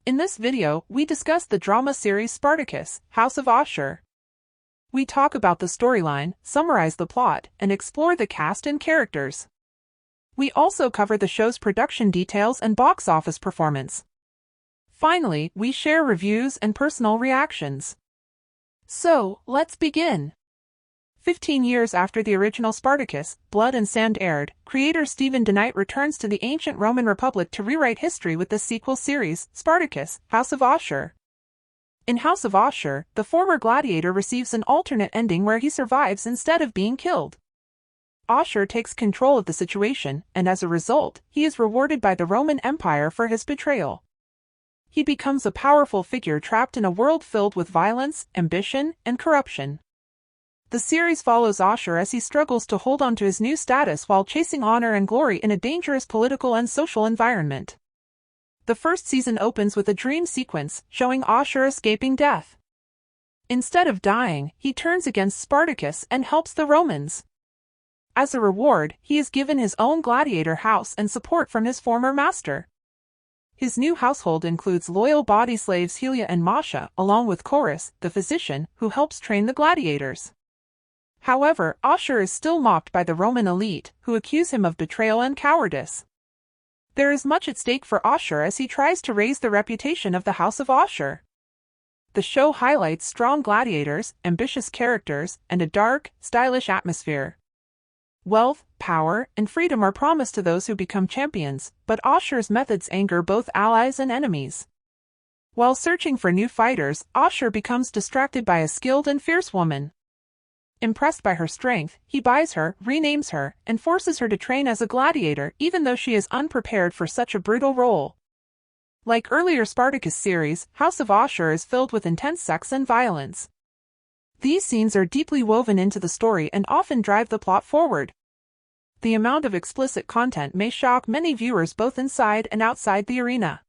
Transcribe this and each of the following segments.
In this video, we discuss the drama series Spartacus, House of Ashur. We talk about the storyline, summarize the plot, and explore the cast and characters. We also cover the show's production details and box office performance. Finally, we share reviews and personal reactions. So, let's begin. 15 years after the original Spartacus, Blood and Sand aired, creator DeKnight returns to the ancient Roman Republic to rewrite history with the sequel series, Spartacus, House of Ashur. In House of Ashur, the former gladiator receives an alternate ending where he survives instead of being killed. Ashur takes control of the situation, and as a result, he is rewarded by the Roman Empire for his betrayal. He becomes a powerful figure trapped in a world filled with violence, ambition, and corruption. The series follows Ashur as he struggles to hold on to his new status while chasing honor and glory in a dangerous political and social environment. The first season opens with a dream sequence showing Ashur escaping death. Instead of dying, he turns against Spartacus and helps the Romans. As a reward, he is given his own gladiator house and support from his former master. His new household includes loyal body slaves Alia and Masha, along with Chorus, the physician, who helps train the gladiators. However, Ashur is still mocked by the Roman elite, who accuse him of betrayal and cowardice. There is much at stake for Ashur as he tries to raise the reputation of the House of Ashur. The show highlights strong gladiators, ambitious characters, and a dark, stylish atmosphere. Wealth, power, and freedom are promised to those who become champions, but Ashur's methods anger both allies and enemies. While searching for new fighters, Ashur becomes distracted by a skilled and fierce woman. Impressed by her strength, he buys her, renames her, and forces her to train as a gladiator even though she is unprepared for such a brutal role. Like earlier Spartacus series, House of Ashur is filled with intense sex and violence. These scenes are deeply woven into the story and often drive the plot forward. The amount of explicit content may shock many viewers both inside and outside the arena.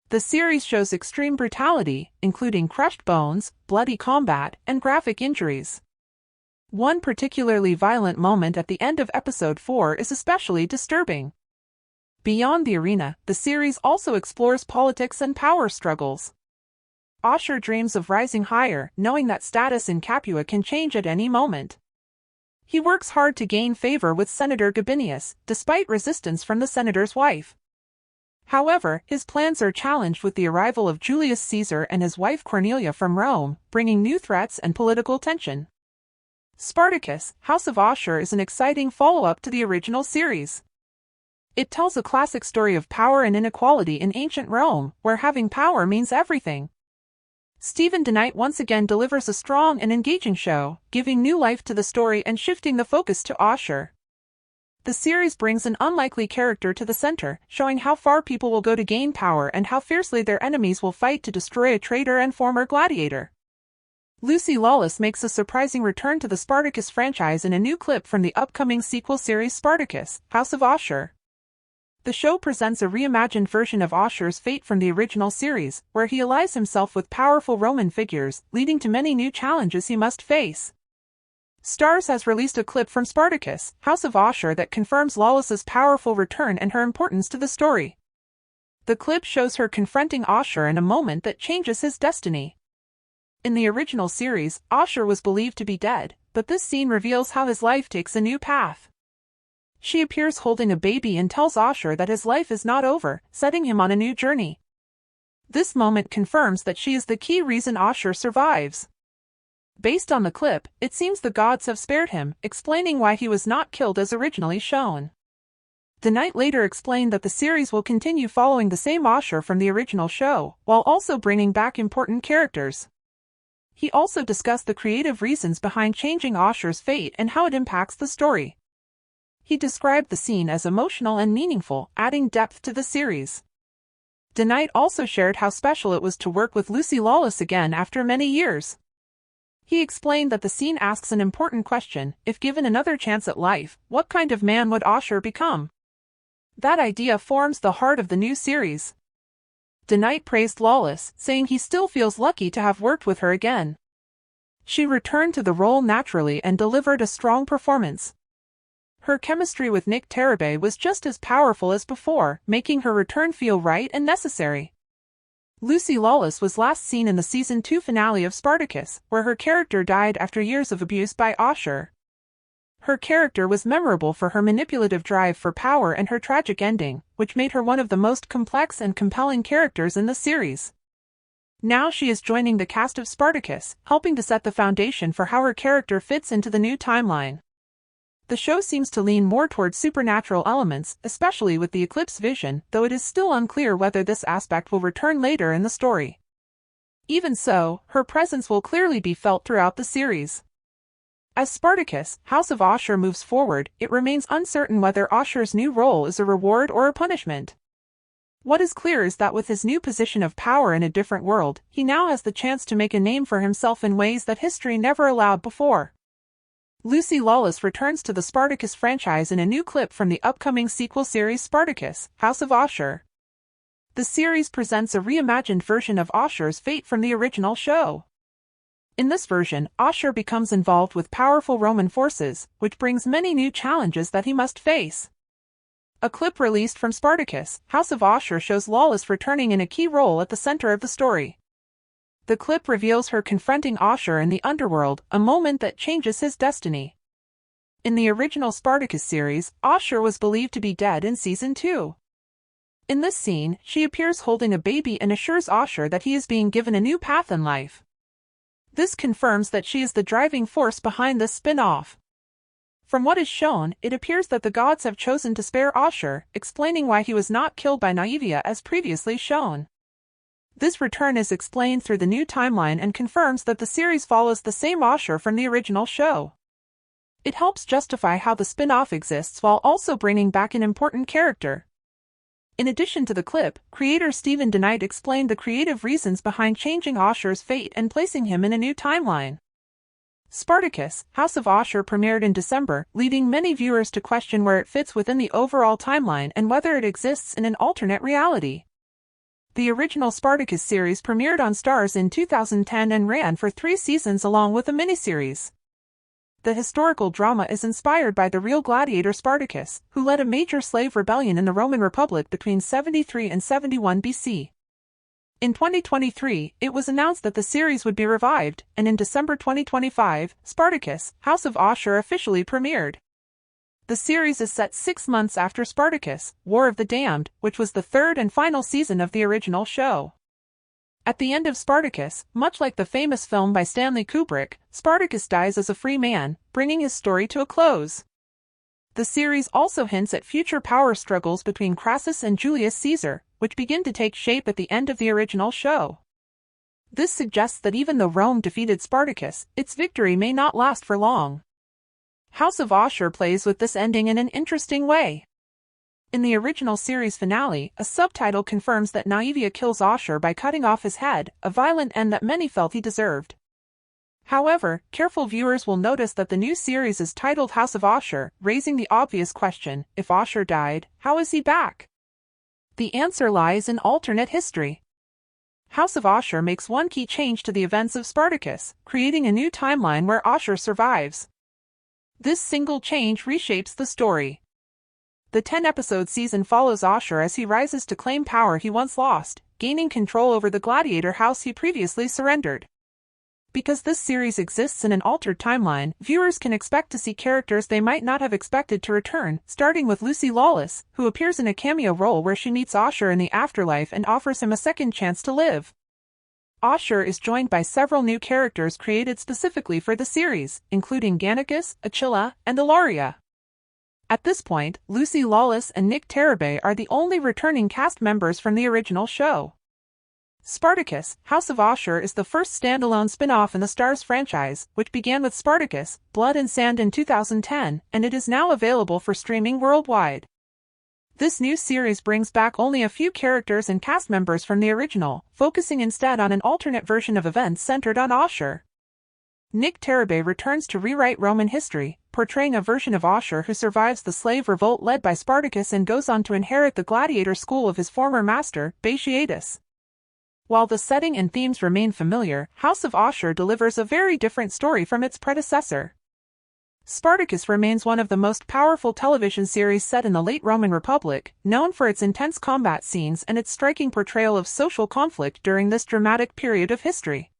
The series shows extreme brutality, including crushed bones, bloody combat, and graphic injuries. One particularly violent moment at the end of episode 4 is especially disturbing. Beyond the arena, the series also explores politics and power struggles. Ashur dreams of rising higher, knowing that status in Capua can change at any moment. He works hard to gain favor with Senator Gabinius, despite resistance from the senator's wife. However, his plans are challenged with the arrival of Julius Caesar and his wife Cornelia from Rome, bringing new threats and political tension. Spartacus, House of Ashur is an exciting follow-up to the original series. It tells a classic story of power and inequality in ancient Rome, where having power means everything. DeKnight once again delivers a strong and engaging show, giving new life to the story and shifting the focus to Ashur. The series brings an unlikely character to the center, showing how far people will go to gain power and how fiercely their enemies will fight to destroy a traitor and former gladiator. Lucy Lawless makes a surprising return to the Spartacus franchise in a new clip from the upcoming sequel series Spartacus, House of Ashur. The show presents a reimagined version of Ashur's fate from the original series, where he allies himself with powerful Roman figures, leading to many new challenges he must face. Starz has released a clip from Spartacus, House of Ashur that confirms Lawless's powerful return and her importance to the story. The clip shows her confronting Ashur in a moment that changes his destiny. In the original series, Ashur was believed to be dead, but this scene reveals how his life takes a new path. She appears holding a baby and tells Ashur that his life is not over, setting him on a new journey. This moment confirms that she is the key reason Ashur survives. Based on the clip, it seems the gods have spared him, explaining why he was not killed as originally shown. DeKnight later explained that the series will continue following the same Ashur from the original show, while also bringing back important characters. He also discussed the creative reasons behind changing Ashur's fate and how it impacts the story. He described the scene as emotional and meaningful, adding depth to the series. DeKnight also shared how special it was to work with Lucy Lawless again after many years. He explained that the scene asks an important question: if given another chance at life, what kind of man would Ashur become? That idea forms the heart of the new series. DeKnight praised Lawless, saying he still feels lucky to have worked with her again. She returned to the role naturally and delivered a strong performance. Her chemistry with Tarabay was just as powerful as before, making her return feel right and necessary. Lucy Lawless was last seen in the Season 2 finale of Spartacus, where her character died after years of abuse by Ashur. Her character was memorable for her manipulative drive for power and her tragic ending, which made her one of the most complex and compelling characters in the series. Now she is joining the cast of Spartacus, helping to set the foundation for how her character fits into the new timeline. The show seems to lean more towards supernatural elements, especially with the Eclipse vision, though it is still unclear whether this aspect will return later in the story. Even so, her presence will clearly be felt throughout the series. As Spartacus, House of Ashur moves forward, it remains uncertain whether Ashur's new role is a reward or a punishment. What is clear is that with his new position of power in a different world, he now has the chance to make a name for himself in ways that history never allowed before. Lucy Lawless returns to the Spartacus franchise in a new clip from the upcoming sequel series Spartacus, House of Ashur. The series presents a reimagined version of Ashur's fate from the original show. In this version, Ashur becomes involved with powerful Roman forces, which brings many new challenges that he must face. A clip released from Spartacus, House of Ashur shows Lawless returning in a key role at the center of the story. The clip reveals her confronting Ashur in the underworld, a moment that changes his destiny. In the original Spartacus series, Ashur was believed to be dead in Season 2. In this scene, she appears holding a baby and assures Ashur that he is being given a new path in life. This confirms that she is the driving force behind this spin-off. From what is shown, it appears that the gods have chosen to spare Ashur, explaining why he was not killed by Nyevia as previously shown. This return is explained through the new timeline and confirms that the series follows the same Ashur from the original show. It helps justify how the spin-off exists while also bringing back an important character. In addition to the clip, creator DeKnight explained the creative reasons behind changing Ashur's fate and placing him in a new timeline. Spartacus, House of Ashur premiered in December, leading many viewers to question where it fits within the overall timeline and whether it exists in an alternate reality. The original Spartacus series premiered on Starz in 2010 and ran for 3 seasons along with a miniseries. The historical drama is inspired by the real gladiator Spartacus, who led a major slave rebellion in the Roman Republic between 73 and 71 BC. In 2023, it was announced that the series would be revived, and in December 2025, Spartacus, House of Ashur officially premiered. The series is set 6 months after Spartacus, War of the Damned, which was the third and final season of the original show. At the end of Spartacus, much like the famous film by Stanley Kubrick, Spartacus dies as a free man, bringing his story to a close. The series also hints at future power struggles between Crassus and Julius Caesar, which begin to take shape at the end of the original show. This suggests that even though Rome defeated Spartacus, its victory may not last for long. House of Ashur plays with this ending in an interesting way. In the original series finale, a subtitle confirms that Nyevia kills Ashur by cutting off his head, a violent end that many felt he deserved. However, careful viewers will notice that the new series is titled House of Ashur, raising the obvious question: if Ashur died, how is he back? The answer lies in alternate history. House of Ashur makes one key change to the events of Spartacus, creating a new timeline where Ashur survives. This single change reshapes the story. The 10-episode season follows Ashur as he rises to claim power he once lost, gaining control over the gladiator house he previously surrendered. Because this series exists in an altered timeline, viewers can expect to see characters they might not have expected to return, starting with Lucy Lawless, who appears in a cameo role where she meets Ashur in the afterlife and offers him a second chance to live. Ashur is joined by several new characters created specifically for the series, including Gannicus, Achilia, and Alia. At this point, Lucy Lawless and Tarabay are the only returning cast members from the original show. Spartacus, House of Ashur is the first standalone spin-off in the Starz franchise, which began with Spartacus, Blood and Sand in 2010, and it is now available for streaming worldwide. This new series brings back only a few characters and cast members from the original, focusing instead on an alternate version of events centered on Ashur. Tarabay returns to rewrite Roman history, portraying a version of Ashur who survives the slave revolt led by Spartacus and goes on to inherit the gladiator school of his former master, Betrayal. While the setting and themes remain familiar, House of Ashur delivers a very different story from its predecessor. Spartacus remains one of the most powerful television series set in the late Roman Republic, known for its intense combat scenes and its striking portrayal of social conflict during this dramatic period of history.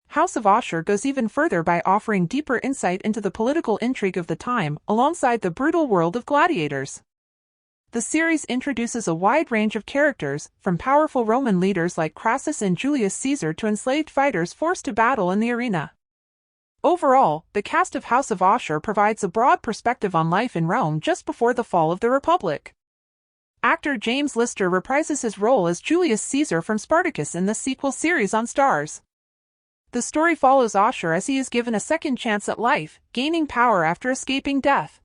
House of Ashur goes even further by offering deeper insight into the political intrigue of the time, alongside the brutal world of gladiators. The series introduces a wide range of characters, from powerful Roman leaders like Crassus and Julius Caesar to enslaved fighters forced to battle in the arena. Overall, the cast of House of Ashur provides a broad perspective on life in Rome just before the fall of the Republic. Actor James Lister reprises his role as Julius Caesar from Spartacus in the sequel series on Starz. The story follows Ashur as he is given a second chance at life, gaining power after escaping death.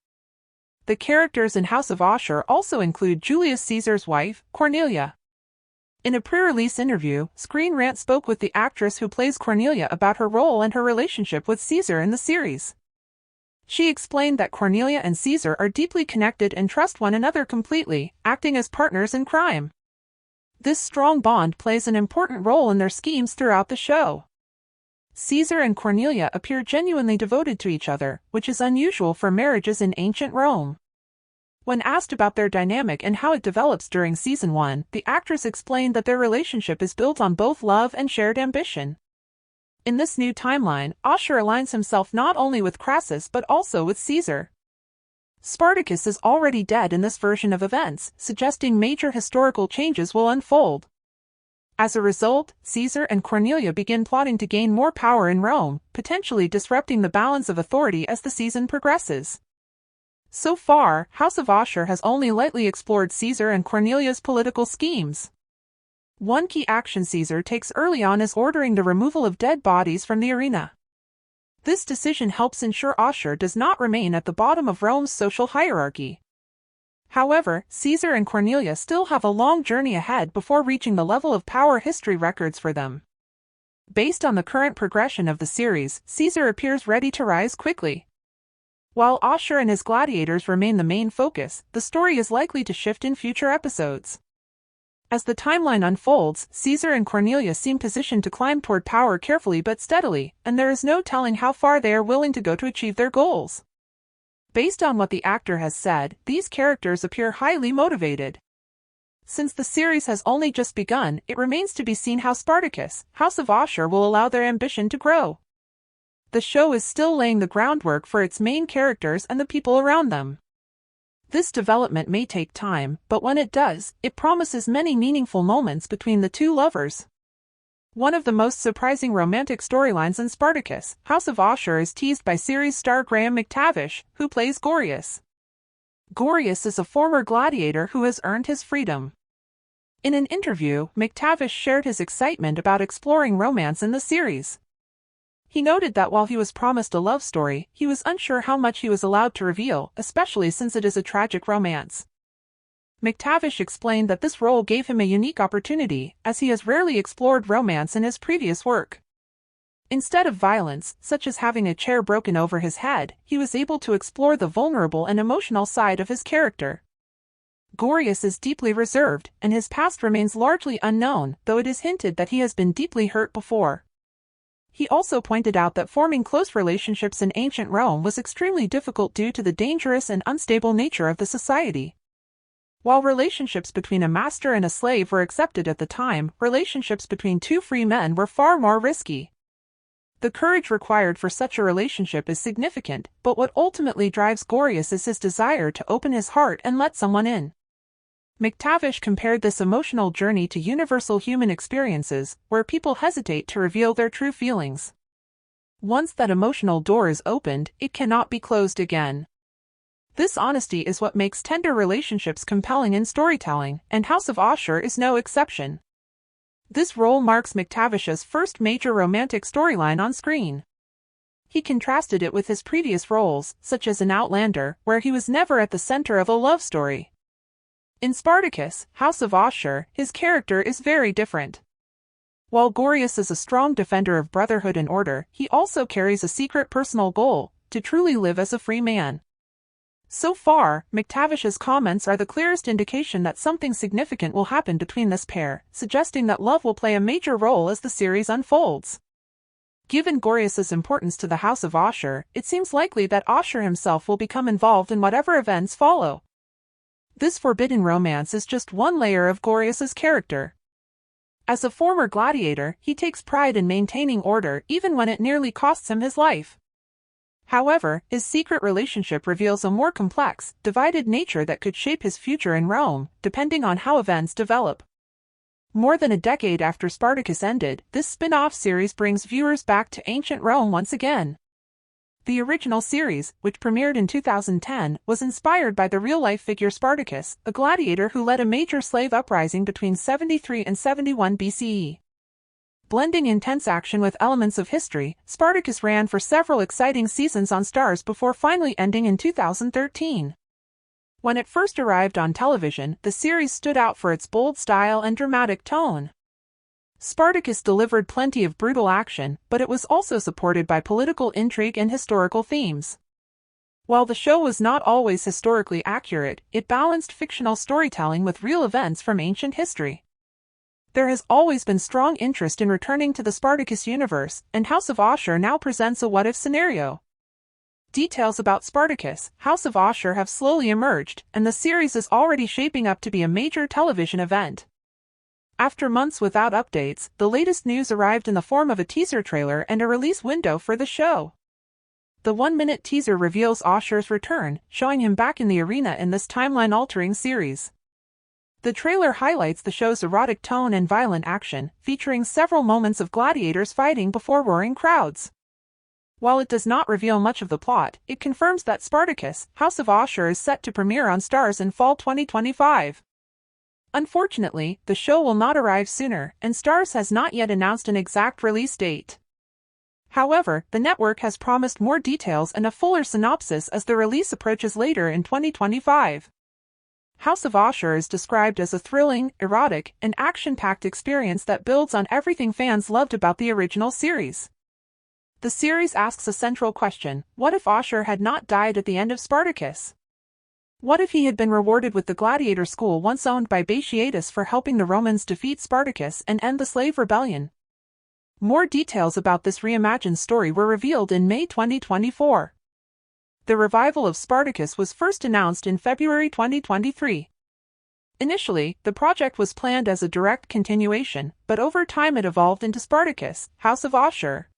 The characters in House of Ashur also include Julius Caesar's wife, Cornelia. In a pre-release interview, Screen Rant spoke with the actress who plays Cornelia about her role and her relationship with Caesar in the series. She explained that Cornelia and Caesar are deeply connected and trust one another completely, acting as partners in crime. This strong bond plays an important role in their schemes throughout the show. Caesar and Cornelia appear genuinely devoted to each other, which is unusual for marriages in ancient Rome. When asked about their dynamic and how it develops during Season 1, the actress explained that their relationship is built on both love and shared ambition. In this new timeline, Ashur aligns himself not only with Crassus but also with Caesar. Spartacus is already dead in this version of events, suggesting major historical changes will unfold. As a result, Caesar and Cornelia begin plotting to gain more power in Rome, potentially disrupting the balance of authority as the season progresses. So far, House of Ashur has only lightly explored Caesar and Cornelia's political schemes. One key action Caesar takes early on is ordering the removal of dead bodies from the arena. This decision helps ensure Ashur does not remain at the bottom of Rome's social hierarchy. However, Caesar and Cornelia still have a long journey ahead before reaching the level of power history records for them. Based on the current progression of the series, Caesar appears ready to rise quickly. While Ashur and his gladiators remain the main focus, the story is likely to shift in future episodes. As the timeline unfolds, Caesar and Cornelia seem positioned to climb toward power carefully but steadily, and there is no telling how far they are willing to go to achieve their goals. Based on what the actor has said, these characters appear highly motivated. Since the series has only just begun, it remains to be seen how Spartacus, House of Ashur will allow their ambition to grow. The show is still laying the groundwork for its main characters and the people around them. This development may take time, but when it does, it promises many meaningful moments between the two lovers. One of the most surprising romantic storylines in Spartacus, House of Ashur, is teased by series star McTavish, who plays Gorgias. Gorgias is a former gladiator who has earned his freedom. In an interview, McTavish shared his excitement about exploring romance in the series. He noted that while he was promised a love story, he was unsure how much he was allowed to reveal, especially since it is a tragic romance. McTavish explained that this role gave him a unique opportunity, as he has rarely explored romance in his previous work. Instead of violence, such as having a chair broken over his head, he was able to explore the vulnerable and emotional side of his character. Gorgias is deeply reserved, and his past remains largely unknown, though it is hinted that he has been deeply hurt before. He also pointed out that forming close relationships in ancient Rome was extremely difficult due to the dangerous and unstable nature of the society. While relationships between a master and a slave were accepted at the time, relationships between two free men were far more risky. The courage required for such a relationship is significant, but what ultimately drives Gorgias is his desire to open his heart and let someone in. McTavish compared this emotional journey to universal human experiences, where people hesitate to reveal their true feelings. Once that emotional door is opened, it cannot be closed again. This honesty is what makes tender relationships compelling in storytelling, and House of Ashur is no exception. This role marks McTavish's first major romantic storyline on screen. He contrasted it with his previous roles, such as in Outlander, where he was never at the center of a love story. In Spartacus, House of Ashur, his character is very different. While Gorgias is a strong defender of brotherhood and order, he also carries a secret personal goal, to truly live as a free man. So far, McTavish's comments are the clearest indication that something significant will happen between this pair, suggesting that love will play a major role as the series unfolds. Given Gorgias's importance to the House of Ashur, it seems likely that Ashur himself will become involved in whatever events follow. This forbidden romance is just one layer of Gorgias's character. As a former gladiator, he takes pride in maintaining order even when it nearly costs him his life. However, his secret relationship reveals a more complex, divided nature that could shape his future in Rome, depending on how events develop. More than a decade after Spartacus ended, this spin-off series brings viewers back to ancient Rome once again. The original series, which premiered in 2010, was inspired by the real-life figure Spartacus, a gladiator who led a major slave uprising between 73 and 71 BCE. Blending intense action with elements of history, Spartacus ran for several exciting seasons on Starz before finally ending in 2013. When it first arrived on television, the series stood out for its bold style and dramatic tone. Spartacus delivered plenty of brutal action, but it was also supported by political intrigue and historical themes. While the show was not always historically accurate, it balanced fictional storytelling with real events from ancient history. There has always been strong interest in returning to the Spartacus universe, and House of Ashur now presents a what-if scenario. Details about Spartacus, House of Ashur have slowly emerged, and the series is already shaping up to be a major television event. After months without updates, the latest news arrived in the form of a teaser trailer and a release window for the show. The 1-minute teaser reveals Ashur's return, showing him back in the arena in this timeline-altering series. The trailer highlights the show's erotic tone and violent action, featuring several moments of gladiators fighting before roaring crowds. While it does not reveal much of the plot, it confirms that Spartacus, House of Ashur is set to premiere on Starz in fall 2025. Unfortunately, the show will not arrive sooner, and Starz has not yet announced an exact release date. However, the network has promised more details and a fuller synopsis as the release approaches later in 2025. House of Ashur is described as a thrilling, erotic, and action-packed experience that builds on everything fans loved about the original series. The series asks a central question: what if Ashur had not died at the end of Spartacus? What if he had been rewarded with the gladiator school once owned by Batiatus for helping the Romans defeat Spartacus and end the slave rebellion? More details about this reimagined story were revealed in May 2024. The revival of Spartacus was first announced in February 2023. Initially, the project was planned as a direct continuation, but over time it evolved into Spartacus, House of Ashur.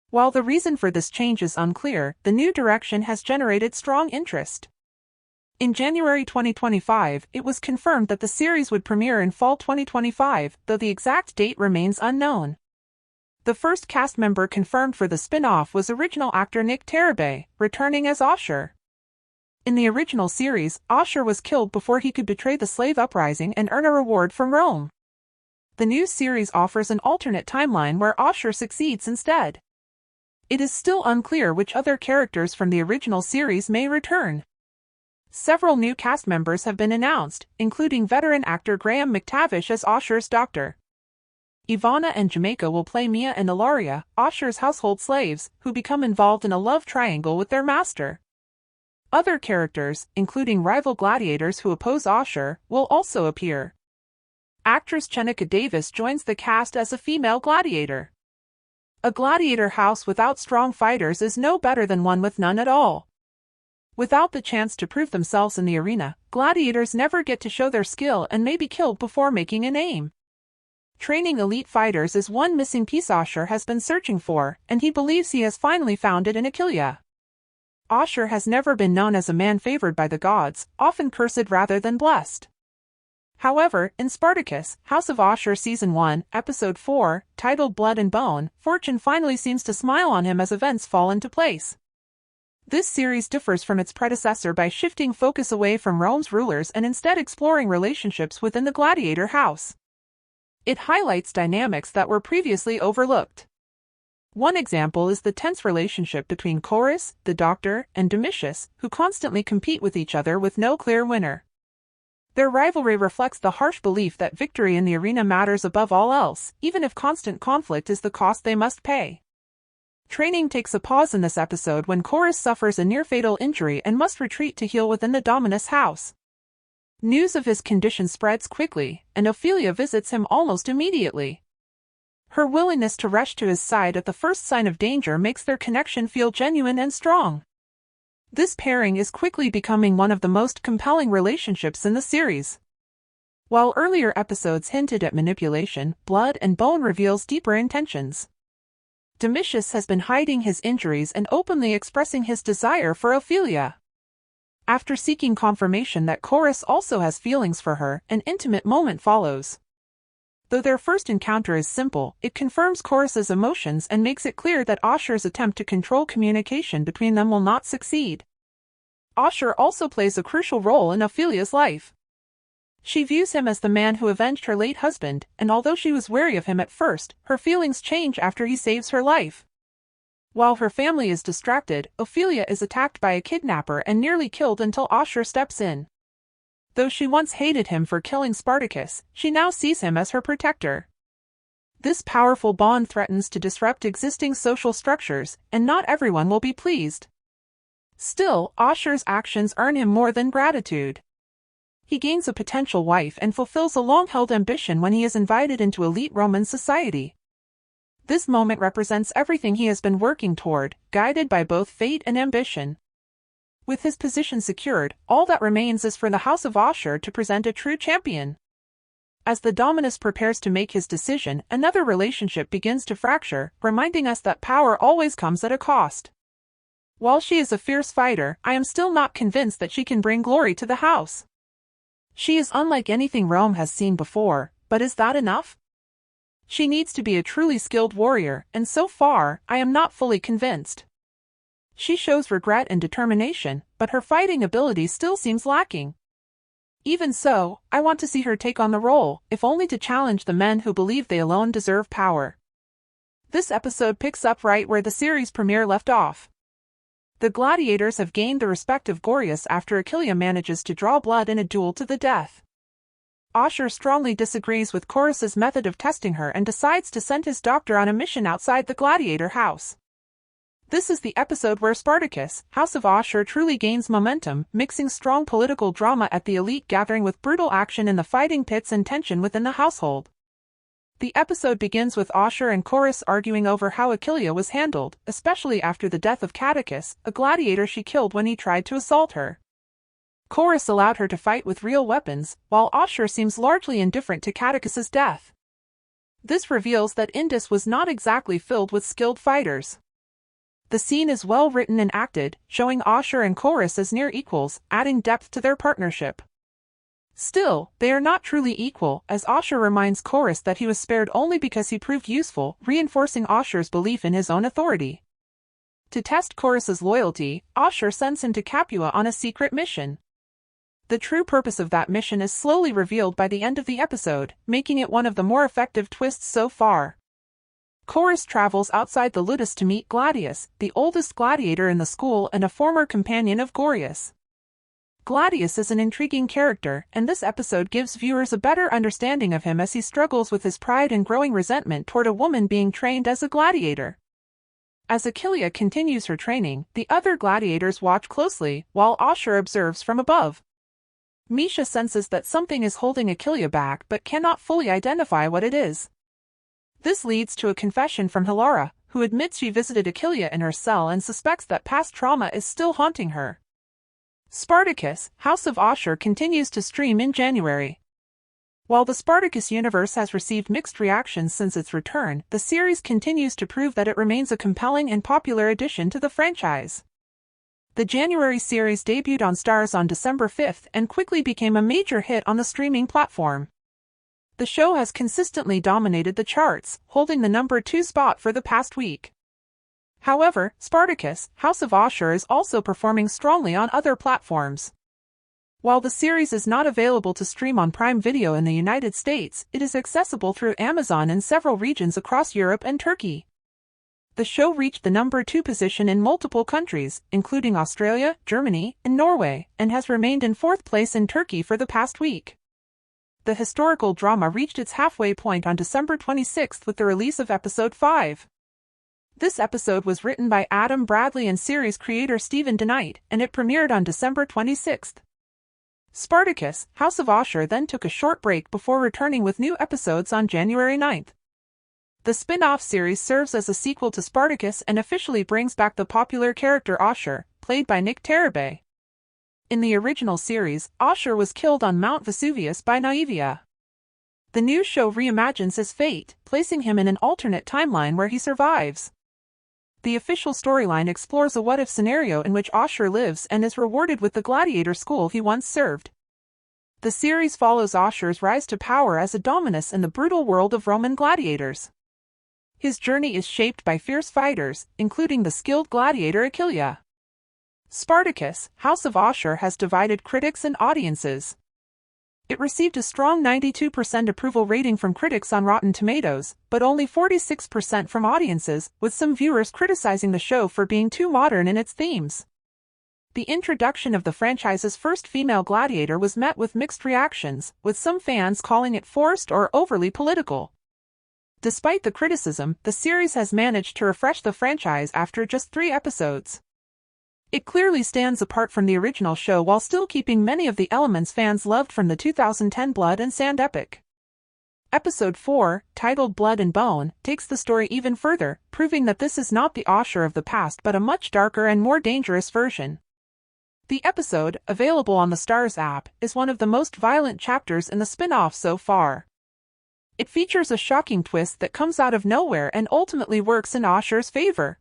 While the reason for this change is unclear, the new direction has generated strong interest. In January 2025, it was confirmed that the series would premiere in fall 2025, though the exact date remains unknown. The first cast member confirmed for the spin-off was original actor Nick Tarabay, returning as Ashur. In the original series, Ashur was killed before he could betray the slave uprising and earn a reward from Rome. The new series offers an alternate timeline where Ashur succeeds instead. It is still unclear which other characters from the original series may return. Several new cast members have been announced, including veteran actor McTavish as Ashur's doctor. Ivana and Jamaica will play Mia and Alia, Ashur's household slaves, who become involved in a love triangle with their master. Other characters, including rival gladiators who oppose Ashur, will also appear. Actress Chenika Davis joins the cast as a female gladiator. A gladiator house without strong fighters is no better than one with none at all. Without the chance to prove themselves in the arena, gladiators never get to show their skill and may be killed before making a name. Training elite fighters is one missing piece Ashur has been searching for, and he believes he has finally found it in Achilia. Ashur has never been known as a man favored by the gods, often cursed rather than blessed. However, in Spartacus, House of Ashur Season 1, Episode 4, titled Blood and Bone, fortune finally seems to smile on him as events fall into place. This series differs from its predecessor by shifting focus away from Rome's rulers and instead exploring relationships within the gladiator house. It highlights dynamics that were previously overlooked. One example is the tense relationship between Chorus, the doctor, and Domitius, who constantly compete with each other with no clear winner. Their rivalry reflects the harsh belief that victory in the arena matters above all else, even if constant conflict is the cost they must pay. Training takes a pause in this episode when Chorus suffers a near-fatal injury and must retreat to heal within the Dominus house. News of his condition spreads quickly, and Ophelia visits him almost immediately. Her willingness to rush to his side at the first sign of danger makes their connection feel genuine and strong. This pairing is quickly becoming one of the most compelling relationships in the series. While earlier episodes hinted at manipulation, Blood and Bone reveals deeper intentions. Domitius has been hiding his injuries and openly expressing his desire for Achilia. After seeking confirmation that Chorus also has feelings for her, an intimate moment follows. Though their first encounter is simple, it confirms Chorus's emotions and makes it clear that Ashur's attempt to control communication between them will not succeed. Ashur also plays a crucial role in Achilia's life. She views him as the man who avenged her late husband, and although she was wary of him at first, her feelings change after he saves her life. While her family is distracted, Achilia is attacked by a kidnapper and nearly killed until Ashur steps in. Though she once hated him for killing Spartacus, she now sees him as her protector. This powerful bond threatens to disrupt existing social structures, and not everyone will be pleased. Still, Ashur's actions earn him more than gratitude. He gains a potential wife and fulfills a long-held ambition when he is invited into elite Roman society. This moment represents everything he has been working toward, guided by both fate and ambition. With his position secured, all that remains is for the House of Ashur to present a true champion. As the Dominus prepares to make his decision, another relationship begins to fracture, reminding us that power always comes at a cost. While she is a fierce fighter, I am still not convinced that she can bring glory to the house. She is unlike anything Rome has seen before, but is that enough? She needs to be a truly skilled warrior, and so far, I am not fully convinced. She shows regret and determination, but her fighting ability still seems lacking. Even so, I want to see her take on the role, if only to challenge the men who believe they alone deserve power. This episode picks up right where the series premiere left off. The gladiators have gained the respect of Gorgias after Achilia manages to draw blood in a duel to the death. Ashur strongly disagrees with Chorus's method of testing her and decides to send his doctor on a mission outside the gladiator house. This is the episode where Spartacus, House of Ashur, truly gains momentum, mixing strong political drama at the elite gathering with brutal action in the fighting pits and tension within the household. The episode begins with Ashur and Chorus arguing over how Achilia was handled, especially after the death of Spartacus, a gladiator she killed when he tried to assault her. Chorus allowed her to fight with real weapons, while Ashur seems largely indifferent to Spartacus's death. This reveals that Indus was not exactly filled with skilled fighters. The scene is well written and acted, showing Ashur and Chorus as near equals, adding depth to their partnership. Still, they are not truly equal, as Ashur reminds Chorus that he was spared only because he proved useful, reinforcing Ashur's belief in his own authority. To test Chorus's loyalty, Ashur sends him to Capua on a secret mission. The true purpose of that mission is slowly revealed by the end of the episode, making it one of the more effective twists so far. Chorus travels outside the ludus to meet Gladius, the oldest gladiator in the school and a former companion of Gorgias. Gladius is an intriguing character, and this episode gives viewers a better understanding of him as he struggles with his pride and growing resentment toward a woman being trained as a gladiator. As Achilia continues her training, the other gladiators watch closely, while Ashur observes from above. Misha senses that something is holding Achilia back but cannot fully identify what it is. This leads to a confession from Hilara, who admits she visited Achilia in her cell and suspects that past trauma is still haunting her. Spartacus, House of Ashur continues to stream in January. While the Spartacus universe has received mixed reactions since its return, the series continues to prove that it remains a compelling and popular addition to the franchise. The January series debuted on Starz on December 5th and quickly became a major hit on the streaming platform. The show has consistently dominated the charts, holding the number 2 spot for the past week. However, Spartacus, House of Ashur is also performing strongly on other platforms. While the series is not available to stream on Prime Video in the United States, it is accessible through Amazon in several regions across Europe and Turkey. The show reached the number 2 position in multiple countries, including Australia, Germany, and Norway, and has remained in 4th place in Turkey for the past week. The historical drama reached its halfway point on December 26th with the release of Episode 5. This episode was written by Adam Bradley and series creator DeKnight, and it premiered on December 26th. Spartacus, House of Ashur then took a short break before returning with new episodes on January 9th. The spin-off series serves as a sequel to Spartacus and officially brings back the popular character Ashur, played by Tarabay. In the original series, Ashur was killed on Mount Vesuvius by Naivia. The new show reimagines his fate, placing him in an alternate timeline where he survives. The official storyline explores a what-if scenario in which Ashur lives and is rewarded with the gladiator school he once served. The series follows Ashur's rise to power as a dominus in the brutal world of Roman gladiators. His journey is shaped by fierce fighters, including the skilled gladiator Achilia. Spartacus, House of Ashur has divided critics and audiences. It received a strong 92% approval rating from critics on Rotten Tomatoes, but only 46% from audiences, with some viewers criticizing the show for being too modern in its themes. The introduction of the franchise's first female gladiator was met with mixed reactions, with some fans calling it forced or overly political. Despite the criticism, the series has managed to refresh the franchise after just 3 episodes. It clearly stands apart from the original show while still keeping many of the elements fans loved from the 2010 Blood and Sand epic. Episode 4, titled Blood and Bone, takes the story even further, proving that this is not the Ashur of the past but a much darker and more dangerous version. The episode, available on the Starz app, is one of the most violent chapters in the spin-off so far. It features a shocking twist that comes out of nowhere and ultimately works in Ashur's favor.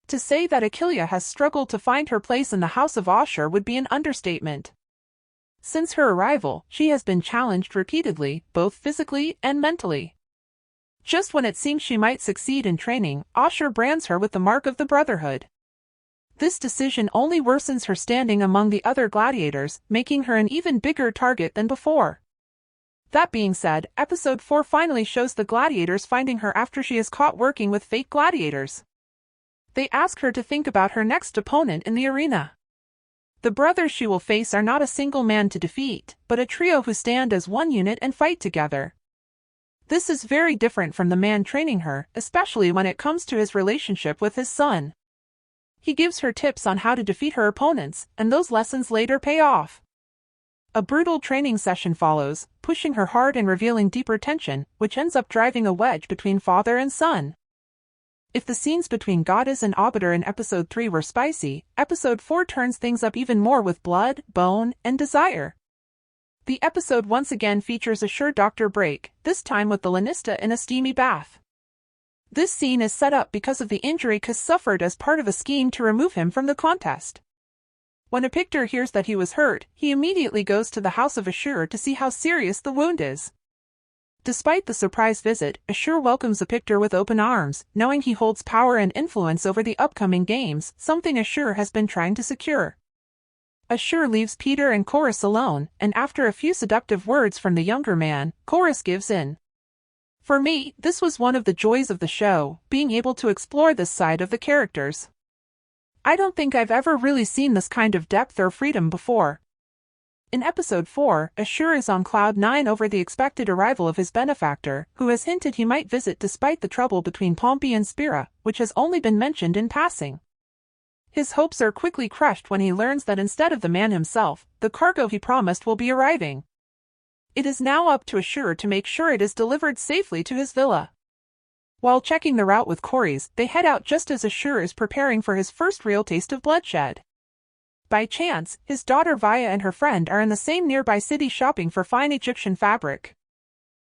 To say that Achilia has struggled to find her place in the House of Ashur would be an understatement. Since her arrival, she has been challenged repeatedly, both physically and mentally. Just when it seems she might succeed in training, Ashur brands her with the mark of the Brotherhood. This decision only worsens her standing among the other gladiators, making her an even bigger target than before. That being said, Episode 4 finally shows the gladiators finding her after she is caught working with fake gladiators. They ask her to think about her next opponent in the arena. The brothers she will face are not a single man to defeat, but a trio who stand as one unit and fight together. This is very different from the man training her, especially when it comes to his relationship with his son. He gives her tips on how to defeat her opponents, and those lessons later pay off. A brutal training session follows, pushing her hard and revealing deeper tension, which ends up driving a wedge between father and son. If the scenes between Goddess and Arbiter in Episode 3 were spicy, Episode 4 turns things up even more with blood, bone, and desire. The episode once again features a sure doctor break, this time with the Lanista in a steamy bath. This scene is set up because of the injury Cus suffered as part of a scheme to remove him from the contest. When Epicter hears that he was hurt, he immediately goes to the House of Ashur to see how serious the wound is. Despite the surprise visit, Ashur welcomes Epicter with open arms, knowing he holds power and influence over the upcoming games, something Ashur has been trying to secure. Ashur leaves Peter and Chorus alone, and after a few seductive words from the younger man, Chorus gives in. For me, this was one of the joys of the show, being able to explore this side of the characters. I don't think I've ever really seen this kind of depth or freedom before. In Episode 4, Ashur is on Cloud 9 over the expected arrival of his benefactor, who has hinted he might visit despite the trouble between Pompey and Spira, which has only been mentioned in passing. His hopes are quickly crushed when he learns that instead of the man himself, the cargo he promised will be arriving. It is now up to Ashur to make sure it is delivered safely to his villa. While checking the route with Corys, they head out just as Ashur is preparing for his first real taste of bloodshed. By chance, his daughter Vaya and her friend are in the same nearby city shopping for fine Egyptian fabric.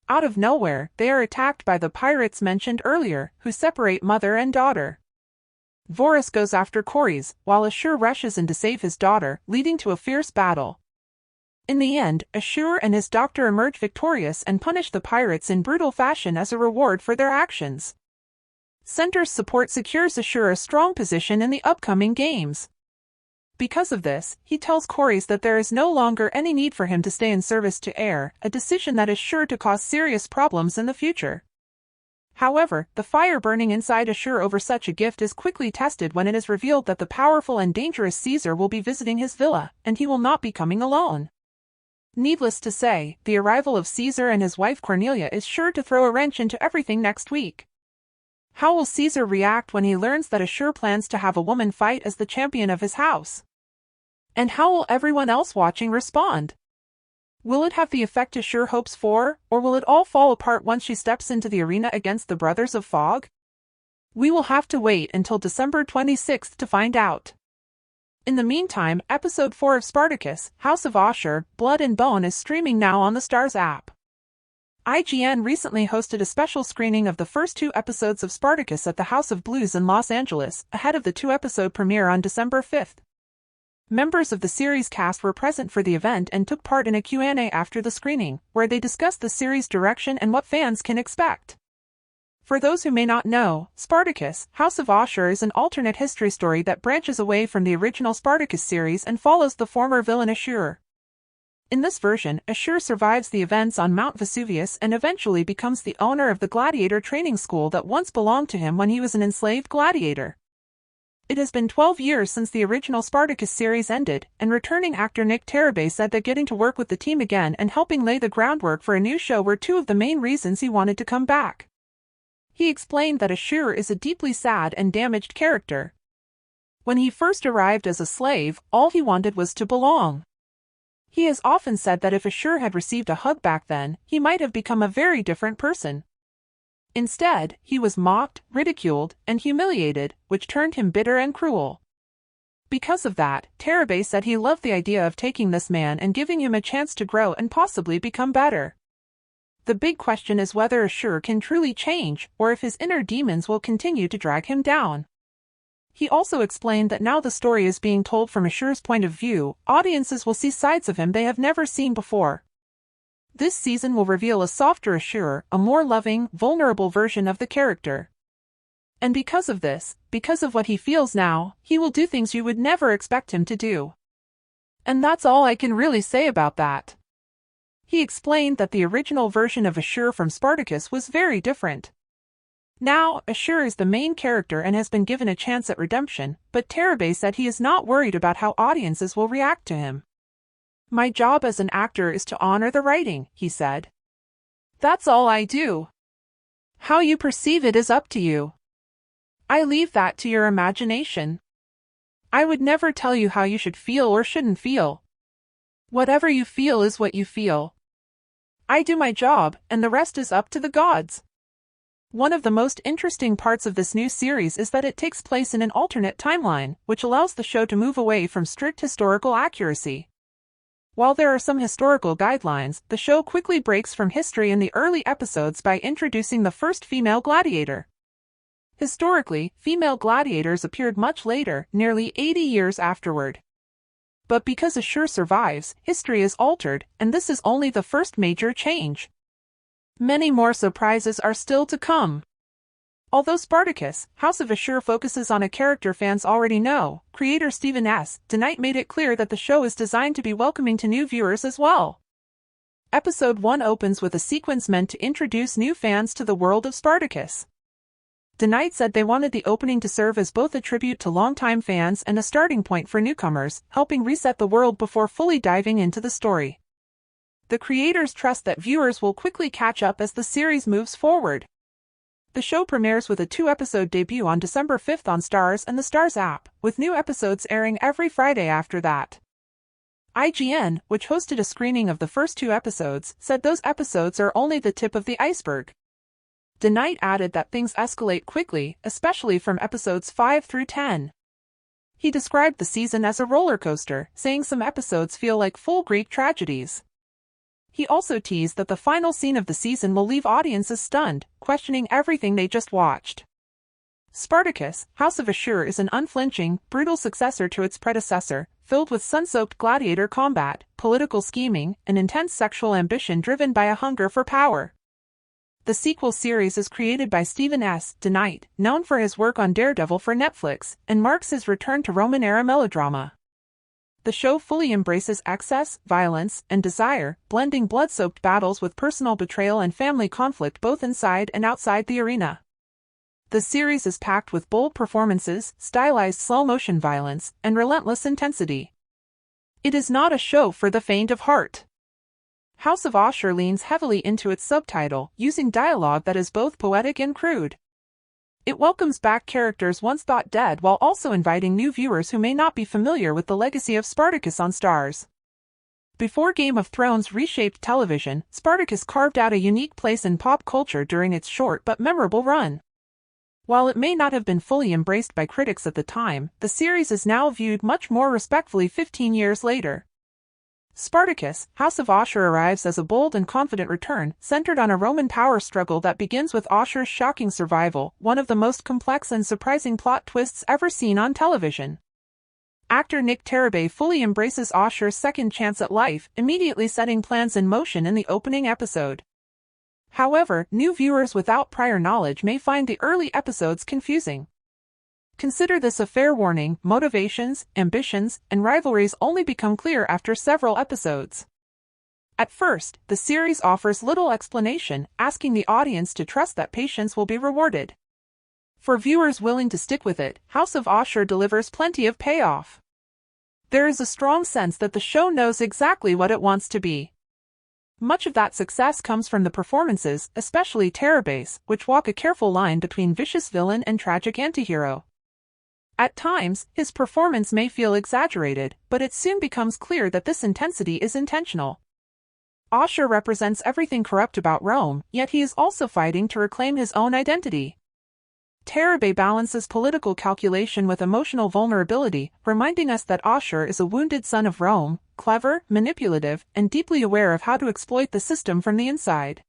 Out of nowhere, they are attacked by the pirates mentioned earlier, who separate mother and daughter. Vorus goes after Corys, while Ashur rushes in to save his daughter, leading to a fierce battle. In the end, Ashur and his doctor emerge victorious and punish the pirates in brutal fashion as a reward for their actions. Center's support secures Ashur a strong position in the upcoming games. Because of this, he tells Corys that there is no longer any need for him to stay in service to Air, a decision that is sure to cause serious problems in the future. However, the fire burning inside Ashur over such a gift is quickly tested when it is revealed that the powerful and dangerous Caesar will be visiting his villa, and he will not be coming alone. Needless to say, the arrival of Caesar and his wife Cornelia is sure to throw a wrench into everything next week. How will Caesar react when he learns that Ashur plans to have a woman fight as the champion of his house? And how will everyone else watching respond? Will it have the effect Ashur hopes for, or will it all fall apart once she steps into the arena against the Brothers of Fog? We will have to wait until December 26th to find out. In the meantime, Episode 4 of Spartacus, House of Ashur, Blood and Bone is streaming now on the Starz app. IGN recently hosted a special screening of the first 2 episodes of Spartacus at the House of Blues in Los Angeles, ahead of the 2-episode premiere on December 5th. Members of the series cast were present for the event and took part in a Q&A after the screening, where they discussed the series' direction and what fans can expect. For those who may not know, Spartacus, House of Ashur is an alternate history story that branches away from the original Spartacus series and follows the former villain Ashur. In this version, Ashur survives the events on Mount Vesuvius and eventually becomes the owner of the gladiator training school that once belonged to him when he was an enslaved gladiator. It has been 12 years since the original Spartacus series ended, and returning actor Tarabay said that getting to work with the team again and helping lay the groundwork for a new show were 2 of the main reasons he wanted to come back. He explained that Ashur is a deeply sad and damaged character. When he first arrived as a slave, all he wanted was to belong. He has often said that if Ashur had received a hug back then, he might have become a very different person. Instead, he was mocked, ridiculed, and humiliated, which turned him bitter and cruel. Because of that, Tarabay said he loved the idea of taking this man and giving him a chance to grow and possibly become better. The big question is whether Ashur can truly change, or if his inner demons will continue to drag him down. He also explained that now the story is being told from Ashur's point of view, audiences will see sides of him they have never seen before. This season will reveal a softer Ashur, a more loving, vulnerable version of the character. And because of this, because of what he feels now, he will do things you would never expect him to do. And that's all I can really say about that. He explained that the original version of Ashur from Spartacus was very different. Now, Ashur is the main character and has been given a chance at redemption, but Tarabay said he is not worried about how audiences will react to him. My job as an actor is to honor the writing, he said. That's all I do. How you perceive it is up to you. I leave that to your imagination. I would never tell you how you should feel or shouldn't feel. Whatever you feel is what you feel. I do my job, and the rest is up to the gods. One of the most interesting parts of this new series is that it takes place in an alternate timeline, which allows the show to move away from strict historical accuracy. While there are some historical guidelines, the show quickly breaks from history in the early episodes by introducing the first female gladiator. Historically, female gladiators appeared much later, nearly 80 years afterward. But because Ashur survives, history is altered, and this is only the first major change. Many more surprises are still to come. Although Spartacus, House of Ashur focuses on a character fans already know, creator Stephen S. DeKnight made it clear that the show is designed to be welcoming to new viewers as well. Episode 1 opens with a sequence meant to introduce new fans to the world of Spartacus. DeKnight said they wanted the opening to serve as both a tribute to longtime fans and a starting point for newcomers, helping reset the world before fully diving into the story. The creators trust that viewers will quickly catch up as the series moves forward. The show premieres with a 2-episode debut on December 5th on Starz and the Starz app, with new episodes airing every Friday after that. IGN, which hosted a screening of the first 2 episodes, said those episodes are only the tip of the iceberg. DeKnight added that things escalate quickly, especially from episodes 5 through 10. He described the season as a roller coaster, saying some episodes feel like full Greek tragedies. He also teased that the final scene of the season will leave audiences stunned, questioning everything they just watched. Spartacus, House of Ashur is an unflinching, brutal successor to its predecessor, filled with sun-soaked gladiator combat, political scheming, and intense sexual ambition driven by a hunger for power. The sequel series is created by Stephen S. DeKnight, known for his work on Daredevil for Netflix, and marks his return to Roman-era melodrama. The show fully embraces excess, violence, and desire, blending blood-soaked battles with personal betrayal and family conflict both inside and outside the arena. The series is packed with bold performances, stylized slow-motion violence, and relentless intensity. It is not a show for the faint of heart. House of Ashur leans heavily into its subtitle, using dialogue that is both poetic and crude. It welcomes back characters once thought dead while also inviting new viewers who may not be familiar with the legacy of Spartacus on Starz. Before Game of Thrones reshaped television, Spartacus carved out a unique place in pop culture during its short but memorable run. While it may not have been fully embraced by critics at the time, the series is now viewed much more respectfully 15 years later. Spartacus, House of Ashur arrives as a bold and confident return, centered on a Roman power struggle that begins with Ashur's shocking survival, one of the most complex and surprising plot twists ever seen on television. Actor Nick Tarabay fully embraces Ashur's second chance at life, immediately setting plans in motion in the opening episode. However, new viewers without prior knowledge may find the early episodes confusing. Consider this a fair warning: motivations, ambitions, and rivalries only become clear after several episodes. At first, the series offers little explanation, asking the audience to trust that patience will be rewarded. For viewers willing to stick with it, House of Ashur delivers plenty of payoff. There is a strong sense that the show knows exactly what it wants to be. Much of that success comes from the performances, especially Tarabay's, which walk a careful line between vicious villain and tragic antihero. At times, his performance may feel exaggerated, but it soon becomes clear that this intensity is intentional. Ashur represents everything corrupt about Rome, yet he is also fighting to reclaim his own identity. Tarabay balances political calculation with emotional vulnerability, reminding us that Ashur is a wounded son of Rome, clever, manipulative, and deeply aware of how to exploit the system from the inside.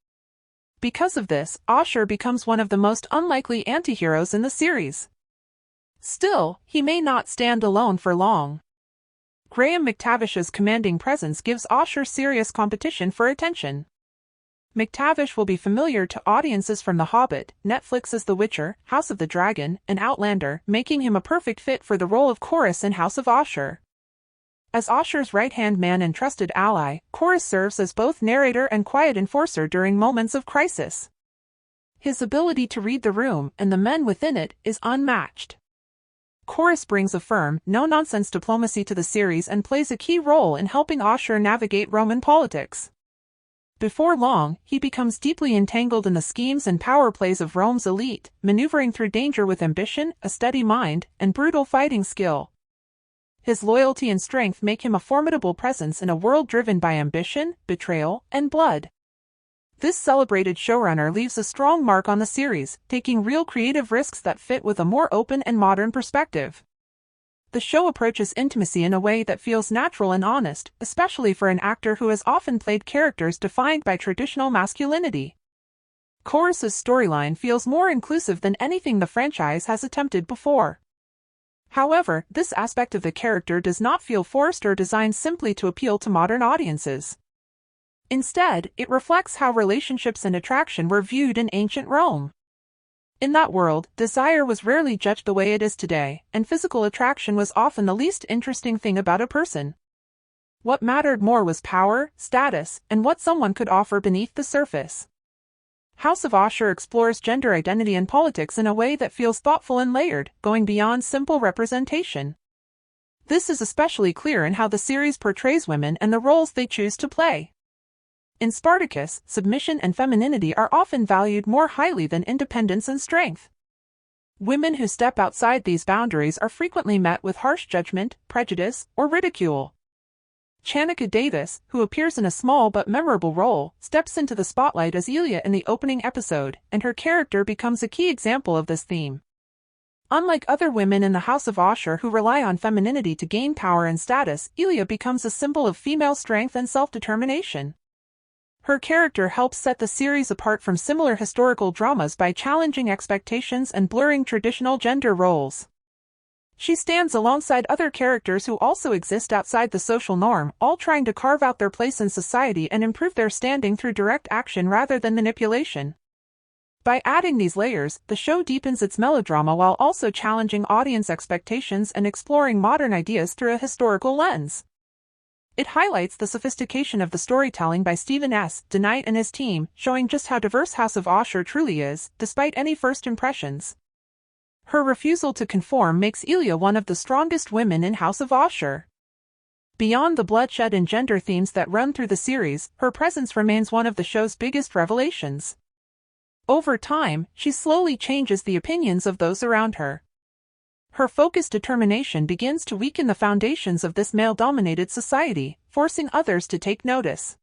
Because of this, Ashur becomes one of the most unlikely antiheroes in the series. Still, he may not stand alone for long. McTavish's commanding presence gives Ashur serious competition for attention. McTavish will be familiar to audiences from The Hobbit, Netflix's The Witcher, House of the Dragon, and Outlander, making him a perfect fit for the role of Corus in House of Ashur. As Ashur's right-hand man and trusted ally, Corus serves as both narrator and quiet enforcer during moments of crisis. His ability to read the room and the men within it is unmatched. Corus brings a firm, no-nonsense diplomacy to the series and plays a key role in helping Ashur navigate Roman politics. Before long, he becomes deeply entangled in the schemes and power plays of Rome's elite, maneuvering through danger with ambition, a steady mind, and brutal fighting skill. His loyalty and strength make him a formidable presence in a world driven by ambition, betrayal, and blood. This celebrated showrunner leaves a strong mark on the series, taking real creative risks that fit with a more open and modern perspective. The show approaches intimacy in a way that feels natural and honest, especially for an actor who has often played characters defined by traditional masculinity. Corus's storyline feels more inclusive than anything the franchise has attempted before. However, this aspect of the character does not feel forced or designed simply to appeal to modern audiences. Instead, it reflects how relationships and attraction were viewed in ancient Rome. In that world, desire was rarely judged the way it is today, and physical attraction was often the least interesting thing about a person. What mattered more was power, status, and what someone could offer beneath the surface. House of Ashur explores gender identity and politics in a way that feels thoughtful and layered, going beyond simple representation. This is especially clear in how the series portrays women and the roles they choose to play. In Spartacus, submission and femininity are often valued more highly than independence and strength. Women who step outside these boundaries are frequently met with harsh judgment, prejudice, or ridicule. Chanaka Davis, who appears in a small but memorable role, steps into the spotlight as Alia in the opening episode, and her character becomes a key example of this theme. Unlike other women in the House of Ashur who rely on femininity to gain power and status, Alia becomes a symbol of female strength and self-determination. Her character helps set the series apart from similar historical dramas by challenging expectations and blurring traditional gender roles. She stands alongside other characters who also exist outside the social norm, all trying to carve out their place in society and improve their standing through direct action rather than manipulation. By adding these layers, the show deepens its melodrama while also challenging audience expectations and exploring modern ideas through a historical lens. It highlights the sophistication of the storytelling by DeKnight and his team, showing just how diverse House of Ashur truly is, despite any first impressions. Her refusal to conform makes Alia one of the strongest women in House of Ashur. Beyond the bloodshed and gender themes that run through the series, her presence remains one of the show's biggest revelations. Over time, she slowly changes the opinions of those around her. Her focused determination begins to weaken the foundations of this male-dominated society, forcing others to take notice.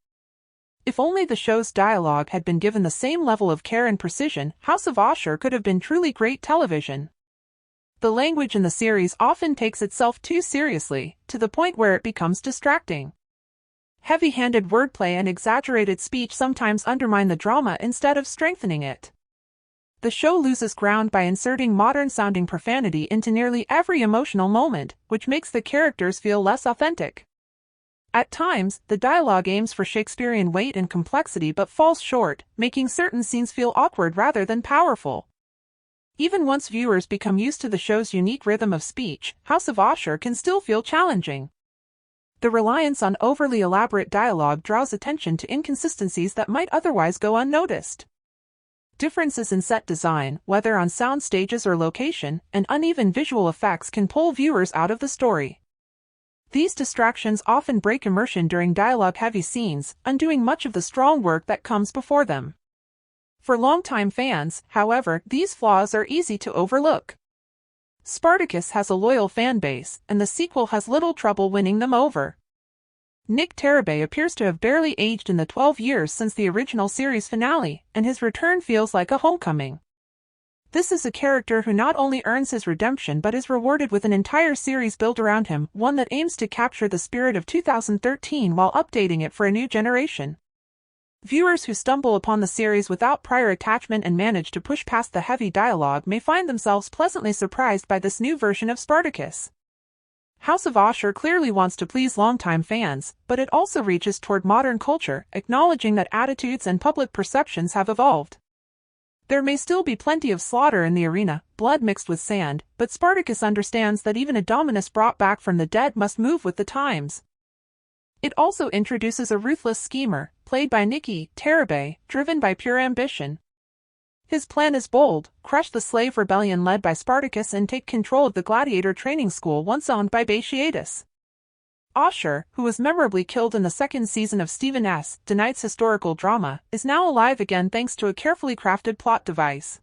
If only the show's dialogue had been given the same level of care and precision, House of Ashur could have been truly great television. The language in the series often takes itself too seriously, to the point where it becomes distracting. Heavy-handed wordplay and exaggerated speech sometimes undermine the drama instead of strengthening it. The show loses ground by inserting modern-sounding profanity into nearly every emotional moment, which makes the characters feel less authentic. At times, the dialogue aims for Shakespearean weight and complexity but falls short, making certain scenes feel awkward rather than powerful. Even once viewers become used to the show's unique rhythm of speech, House of Ashur can still feel challenging. The reliance on overly elaborate dialogue draws attention to inconsistencies that might otherwise go unnoticed. Differences in set design, whether on sound stages or location, and uneven visual effects can pull viewers out of the story. These distractions often break immersion during dialogue-heavy scenes, undoing much of the strong work that comes before them. For longtime fans, however, these flaws are easy to overlook. Spartacus has a loyal fan base, and the sequel has little trouble winning them over. Nick Tarabay appears to have barely aged in the 12 years since the original series finale, and his return feels like a homecoming. This is a character who not only earns his redemption but is rewarded with an entire series built around him, one that aims to capture the spirit of 2013 while updating it for a new generation. Viewers who stumble upon the series without prior attachment and manage to push past the heavy dialogue may find themselves pleasantly surprised by this new version of Spartacus. House of Ashur clearly wants to please longtime fans, but it also reaches toward modern culture, acknowledging that attitudes and public perceptions have evolved. There may still be plenty of slaughter in the arena, blood mixed with sand, but Spartacus understands that even a dominus brought back from the dead must move with the times. It also introduces a ruthless schemer, played by Nick Tarabay, driven by pure ambition. His plan is bold: crush the slave rebellion led by Spartacus and take control of the gladiator training school once owned by Batiatus. Ashur, who was memorably killed in the second season of Stephen S. DeKnight's historical drama, is now alive again thanks to a carefully crafted plot device.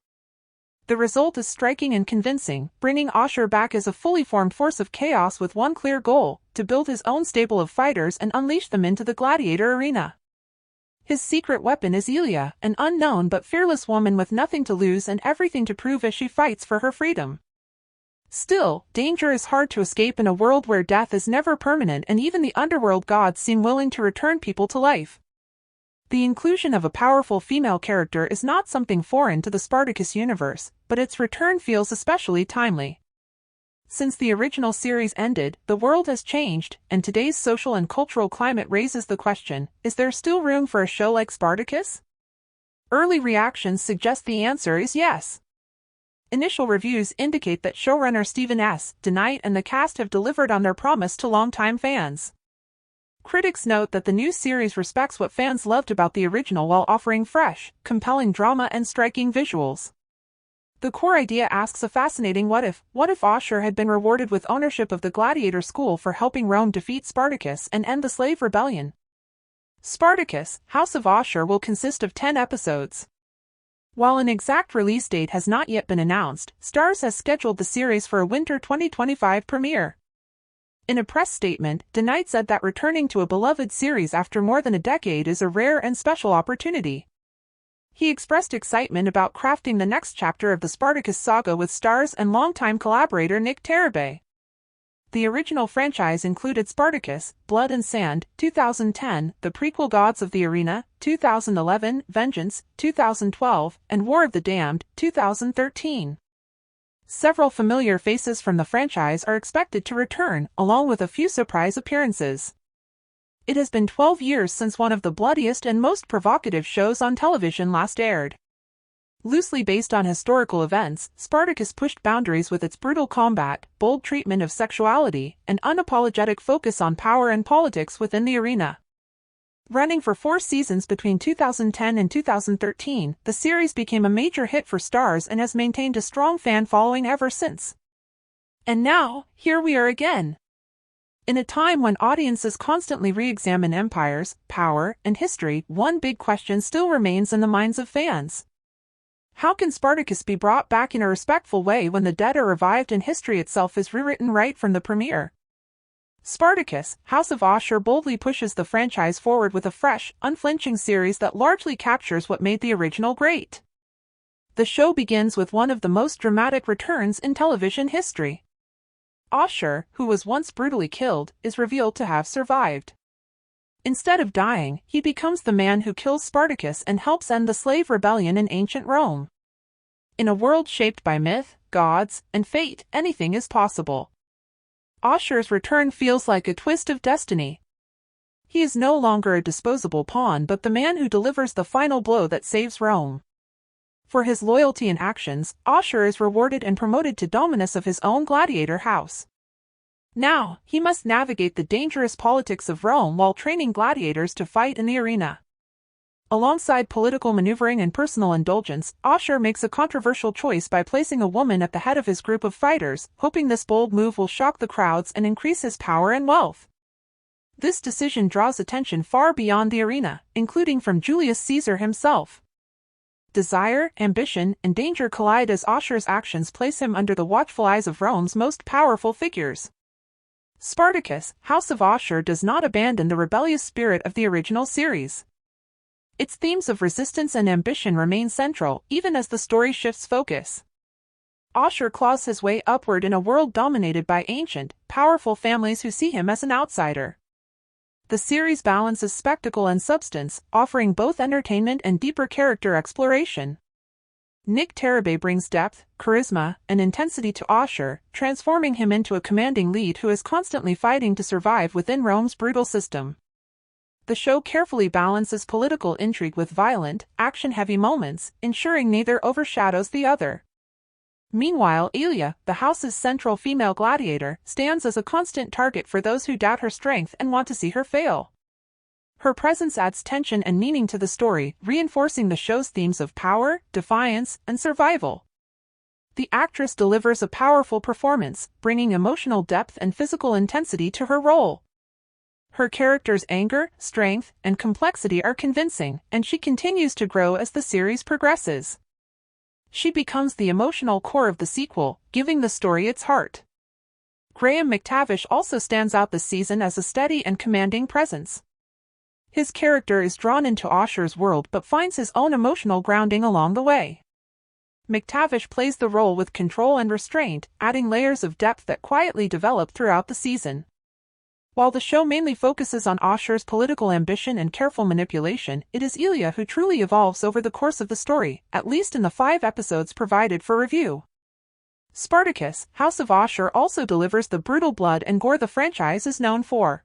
The result is striking and convincing, bringing Ashur back as a fully formed force of chaos with one clear goal: to build his own stable of fighters and unleash them into the gladiator arena. His secret weapon is Alia, an unknown but fearless woman with nothing to lose and everything to prove as she fights for her freedom. Still, danger is hard to escape in a world where death is never permanent and even the underworld gods seem willing to return people to life. The inclusion of a powerful female character is not something foreign to the Spartacus universe, but its return feels especially timely. Since the original series ended, the world has changed, and today's social and cultural climate raises the question: is there still room for a show like Spartacus? Early reactions suggest the answer is yes. Initial reviews indicate that showrunner Stephen S. DeKnight and the cast have delivered on their promise to longtime fans. Critics note that the new series respects what fans loved about the original while offering fresh, compelling drama and striking visuals. The core idea asks a fascinating what if Ashur had been rewarded with ownership of the gladiator school for helping Rome defeat Spartacus and end the slave rebellion? Spartacus, House of Ashur will consist of 10 episodes. While an exact release date has not yet been announced, Starz has scheduled the series for a winter 2025 premiere. In a press statement, DeKnight said that returning to a beloved series after more than a decade is a rare and special opportunity. He expressed excitement about crafting the next chapter of the Spartacus saga with Starz and longtime collaborator Nick Tarabay. The original franchise included Spartacus, Blood and Sand, 2010, the prequel Gods of the Arena, 2011, Vengeance, 2012, and War of the Damned, 2013. Several familiar faces from the franchise are expected to return, along with a few surprise appearances. It has been 12 years since one of the bloodiest and most provocative shows on television last aired. Loosely based on historical events, Spartacus pushed boundaries with its brutal combat, bold treatment of sexuality, and unapologetic focus on power and politics within the arena. Running for 4 seasons between 2010 and 2013, the series became a major hit for Starz and has maintained a strong fan following ever since. And now, here we are again. In a time when audiences constantly re-examine empires, power, and history, one big question still remains in the minds of fans. How can Spartacus be brought back in a respectful way when the dead are revived and history itself is rewritten right from the premiere? Spartacus, House of Ashur boldly pushes the franchise forward with a fresh, unflinching series that largely captures what made the original great. The show begins with one of the most dramatic returns in television history. Ashur, who was once brutally killed, is revealed to have survived. Instead of dying, he becomes the man who kills Spartacus and helps end the slave rebellion in ancient Rome. In a world shaped by myth, gods, and fate, anything is possible. Ashur's return feels like a twist of destiny. He is no longer a disposable pawn but the man who delivers the final blow that saves Rome. For his loyalty and actions, Ashur is rewarded and promoted to dominus of his own gladiator house. Now, he must navigate the dangerous politics of Rome while training gladiators to fight in the arena. Alongside political maneuvering and personal indulgence, Ashur makes a controversial choice by placing a woman at the head of his group of fighters, hoping this bold move will shock the crowds and increase his power and wealth. This decision draws attention far beyond the arena, including from Julius Caesar himself. Desire, ambition, and danger collide as Ashur's actions place him under the watchful eyes of Rome's most powerful figures. Spartacus, House of Ashur does not abandon the rebellious spirit of the original series. Its themes of resistance and ambition remain central, even as the story shifts focus. Ashur claws his way upward in a world dominated by ancient, powerful families who see him as an outsider. The series balances spectacle and substance, offering both entertainment and deeper character exploration. Tarabay brings depth, charisma, and intensity to Ashur, transforming him into a commanding lead who is constantly fighting to survive within Rome's brutal system. The show carefully balances political intrigue with violent, action-heavy moments, ensuring neither overshadows the other. Meanwhile, Alia, the house's central female gladiator, stands as a constant target for those who doubt her strength and want to see her fail. Her presence adds tension and meaning to the story, reinforcing the show's themes of power, defiance, and survival. The actress delivers a powerful performance, bringing emotional depth and physical intensity to her role. Her character's anger, strength, and complexity are convincing, and she continues to grow as the series progresses. She becomes the emotional core of the sequel, giving the story its heart. McTavish also stands out this season as a steady and commanding presence. His character is drawn into Ashur's world but finds his own emotional grounding along the way. McTavish plays the role with control and restraint, adding layers of depth that quietly develop throughout the season. While the show mainly focuses on Ashur's political ambition and careful manipulation, it is Alia who truly evolves over the course of the story, at least in the 5 episodes provided for review. Spartacus, House of Ashur also delivers the brutal blood and gore the franchise is known for.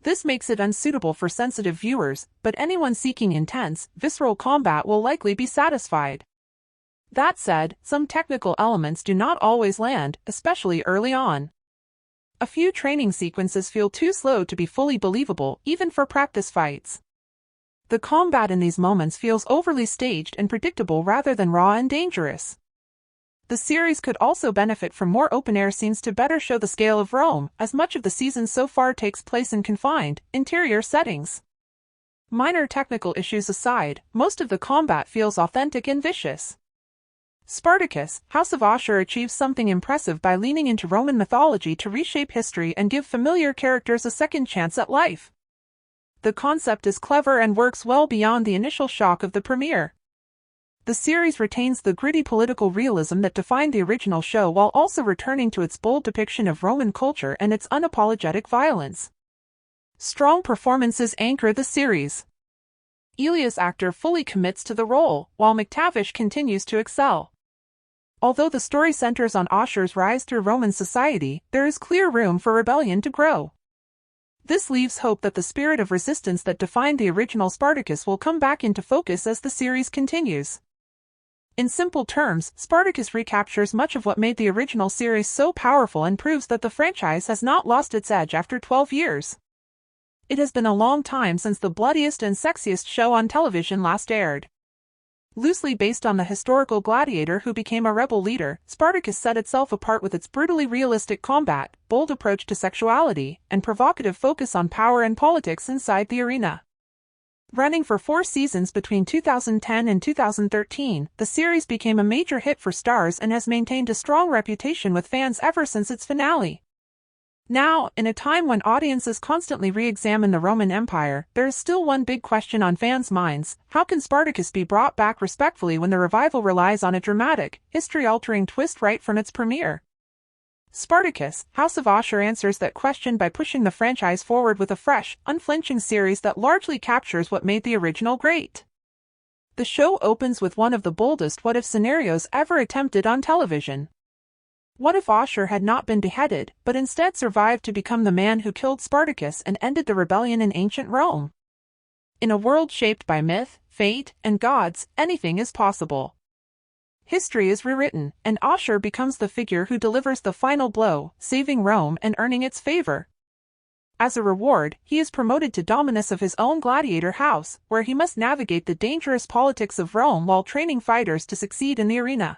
This makes it unsuitable for sensitive viewers, but anyone seeking intense, visceral combat will likely be satisfied. That said, some technical elements do not always land, especially early on. A few training sequences feel too slow to be fully believable, even for practice fights. The combat in these moments feels overly staged and predictable rather than raw and dangerous. The series could also benefit from more open-air scenes to better show the scale of Rome, as much of the season so far takes place in confined, interior settings. Minor technical issues aside, most of the combat feels authentic and vicious. Spartacus, House of Ashur achieves something impressive by leaning into Roman mythology to reshape history and give familiar characters a second chance at life. The concept is clever and works well beyond the initial shock of the premiere. The series retains the gritty political realism that defined the original show while also returning to its bold depiction of Roman culture and its unapologetic violence. Strong performances anchor the series. Alia's actor fully commits to the role, while McTavish continues to excel. Although the story centers on Ashur's rise through Roman society, there is clear room for rebellion to grow. This leaves hope that the spirit of resistance that defined the original Spartacus will come back into focus as the series continues. In simple terms, Spartacus recaptures much of what made the original series so powerful and proves that the franchise has not lost its edge after 12 years. It has been a long time since the bloodiest and sexiest show on television last aired. Loosely based on the historical gladiator who became a rebel leader, Spartacus set itself apart with its brutally realistic combat, bold approach to sexuality, and provocative focus on power and politics inside the arena. Running for 4 seasons between 2010 and 2013, the series became a major hit for Starz and has maintained a strong reputation with fans ever since its finale. Now, in a time when audiences constantly re-examine the Roman Empire, there is still one big question on fans' minds: how can Spartacus be brought back respectfully when the revival relies on a dramatic, history-altering twist right from its premiere? Spartacus, House of Ashur answers that question by pushing the franchise forward with a fresh, unflinching series that largely captures what made the original great. The show opens with one of the boldest what-if scenarios ever attempted on television. What if Ashur had not been beheaded, but instead survived to become the man who killed Spartacus and ended the rebellion in ancient Rome? In a world shaped by myth, fate, and gods, anything is possible. History is rewritten, and Ashur becomes the figure who delivers the final blow, saving Rome and earning its favor. As a reward, he is promoted to dominus of his own gladiator house, where he must navigate the dangerous politics of Rome while training fighters to succeed in the arena.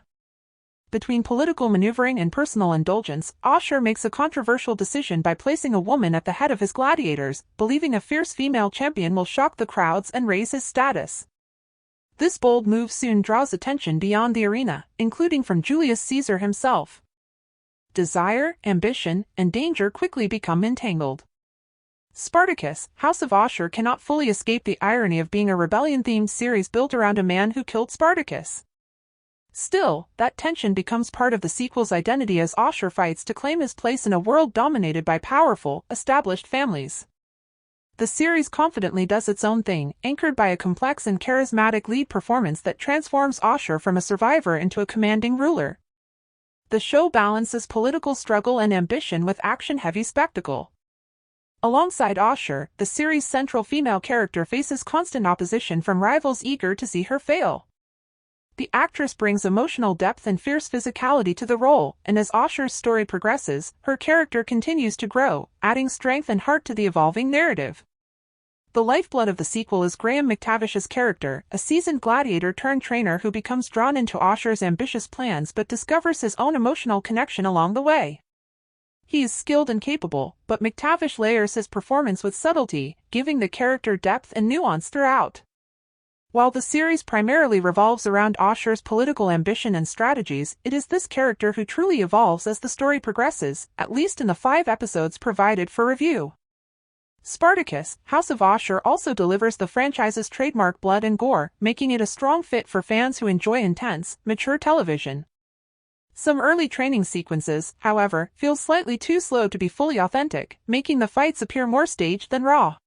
Between political maneuvering and personal indulgence, Ashur makes a controversial decision by placing a woman at the head of his gladiators, believing a fierce female champion will shock the crowds and raise his status. This bold move soon draws attention beyond the arena, including from Julius Caesar himself. Desire, ambition, and danger quickly become entangled. Spartacus, House of Ashur cannot fully escape the irony of being a rebellion-themed series built around a man who killed Spartacus. Still, that tension becomes part of the sequel's identity as Ashur fights to claim his place in a world dominated by powerful, established families. The series confidently does its own thing, anchored by a complex and charismatic lead performance that transforms Ashur from a survivor into a commanding ruler. The show balances political struggle and ambition with action-heavy spectacle. Alongside Ashur, the series' central female character faces constant opposition from rivals eager to see her fail. The actress brings emotional depth and fierce physicality to the role, and as Ashur's story progresses, her character continues to grow, adding strength and heart to the evolving narrative. The lifeblood of the sequel is McTavish's character, a seasoned gladiator-turned-trainer who becomes drawn into Ashur's ambitious plans but discovers his own emotional connection along the way. He is skilled and capable, but McTavish layers his performance with subtlety, giving the character depth and nuance throughout. While the series primarily revolves around Ashur's political ambition and strategies, it is this character who truly evolves as the story progresses, at least in the 5 episodes provided for review. Spartacus, House of Ashur also delivers the franchise's trademark blood and gore, making it a strong fit for fans who enjoy intense, mature television. Some early training sequences, however, feel slightly too slow to be fully authentic, making the fights appear more staged than raw.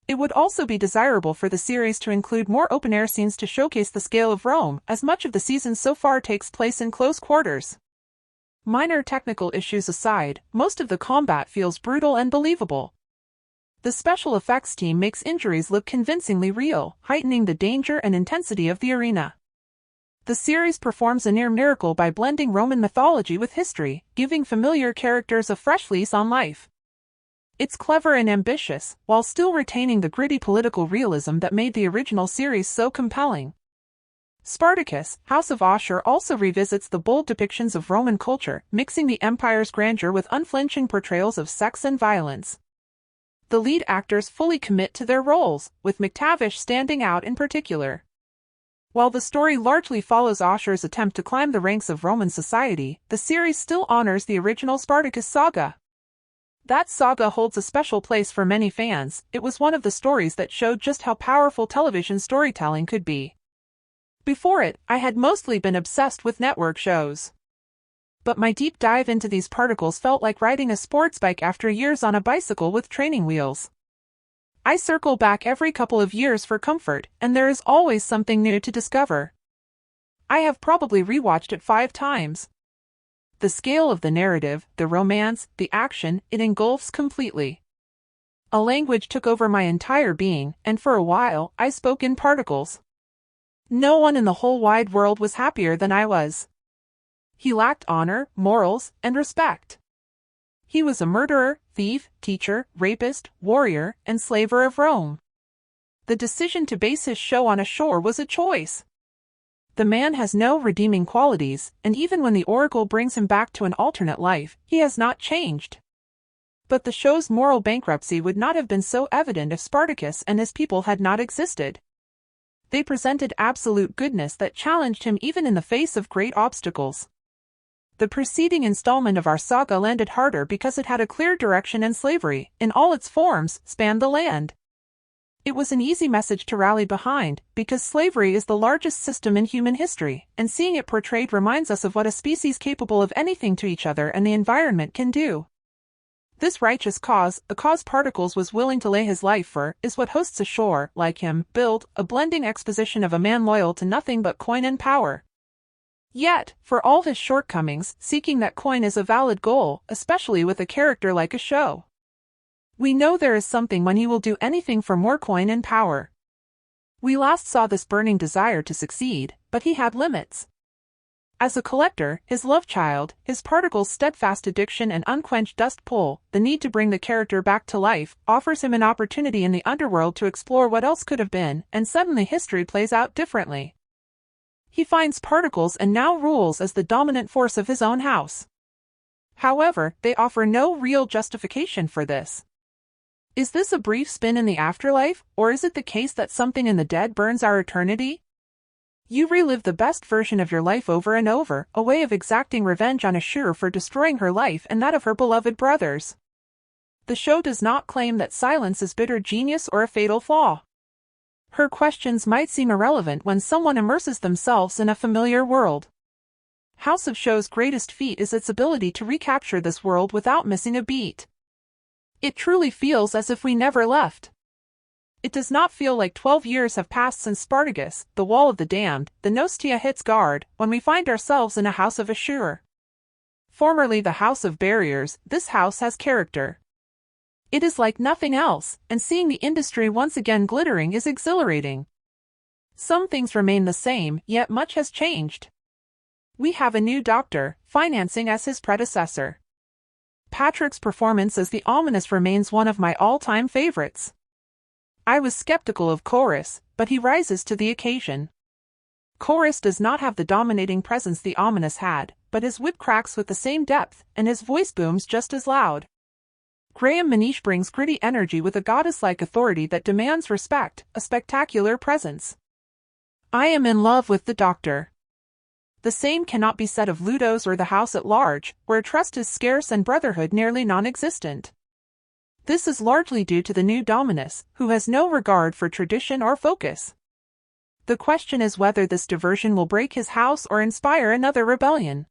It would also be desirable for the series to include more open-air scenes to showcase the scale of Rome, as much of the season so far takes place in close quarters. Minor technical issues aside, most of the combat feels brutal and believable. The special effects team makes injuries look convincingly real, heightening the danger and intensity of the arena. The series performs a near miracle by blending Roman mythology with history, giving familiar characters a fresh lease on life. It's clever and ambitious, while still retaining the gritty political realism that made the original series so compelling. Spartacus, House of Ashur also revisits the bold depictions of Roman culture, mixing the empire's grandeur with unflinching portrayals of sex and violence. The lead actors fully commit to their roles, with McTavish standing out in particular. While the story largely follows Ashur's attempt to climb the ranks of Roman society, the series still honors the original Spartacus saga. That saga holds a special place for many fans. It was one of the stories that showed just how powerful television storytelling could be. Before it, I had mostly been obsessed with network shows. But my deep dive into these particles felt like riding a sports bike after years on a bicycle with training wheels. I circle back every couple of years for comfort, and there is always something new to discover. I have probably rewatched it 5 times. The scale of the narrative, the romance, the action, it engulfs completely. A language took over my entire being, and for a while, I spoke in particles. No one in the whole wide world was happier than I was. He lacked honor, morals, and respect. He was a murderer, thief, teacher, rapist, warrior, and slaver of Rome. The decision to base his show on Ashur was a choice. The man has no redeeming qualities, and even when the Oracle brings him back to an alternate life, he has not changed. But the show's moral bankruptcy would not have been so evident if Spartacus and his people had not existed. They presented absolute goodness that challenged him even in the face of great obstacles. the preceding installment of our saga landed harder because it had a clear direction, and slavery, in all its forms, spanned the land. It was an easy message to rally behind, because slavery is the largest system in human history, and seeing it portrayed reminds us of what a species capable of anything to each other and the environment can do. This righteous cause, a cause Spartacus was willing to lay his life for, is what hosts Ashur, like him, build, a blending exposition of a man loyal to nothing but coin and power. Yet, for all his shortcomings, seeking that coin is a valid goal, especially with a character like Ashur. We know there is something when he will do anything for more coin and power. We last saw this burning desire to succeed, but he had limits. As a collector, his love child, his Spartacus' steadfast addiction and unquenched dust pull, the need to bring the character back to life, offers him an opportunity in the underworld to explore what else could have been, and suddenly history plays out differently. He finds Spartacus and now rules as the dominant force of his own house. However, they offer no real justification for this. Is this a brief spin in the afterlife, or is it the case that something in the dead burns our eternity? You relive the best version of your life over and over, a way of exacting revenge on Ashur for destroying her life and that of her beloved brothers. The show does not claim that silence is bitter genius or a fatal flaw. Her questions might seem irrelevant when someone immerses themselves in a familiar world. House of Show's greatest feat is its ability to recapture this world without missing a beat. It truly feels as if we never left. It does not feel like 12 years have passed since Spartacus, the Wall of the Damned, the Nostia hits guard, when we find ourselves in a House of Ashur. Formerly the House of Barriers, this house has character. It is like nothing else, and seeing the industry once again glittering is exhilarating. Some things remain the same, yet much has changed. We have a new doctor, financing as his predecessor. Patrick's performance as the ominous remains one of my all-time favorites. I was skeptical of Chorus, but he rises to the occasion. Chorus does not have the dominating presence the ominous had, but his wit cracks with the same depth, and his voice booms just as loud. Graham Manish brings gritty energy with a goddess-like authority that demands respect, a spectacular presence. I am in love with the Doctor. The same cannot be said of Ludus or the house at large, where trust is scarce and brotherhood nearly non-existent. This is largely due to the new Dominus, who has no regard for tradition or focus. The question is whether this diversion will break his house or inspire another rebellion.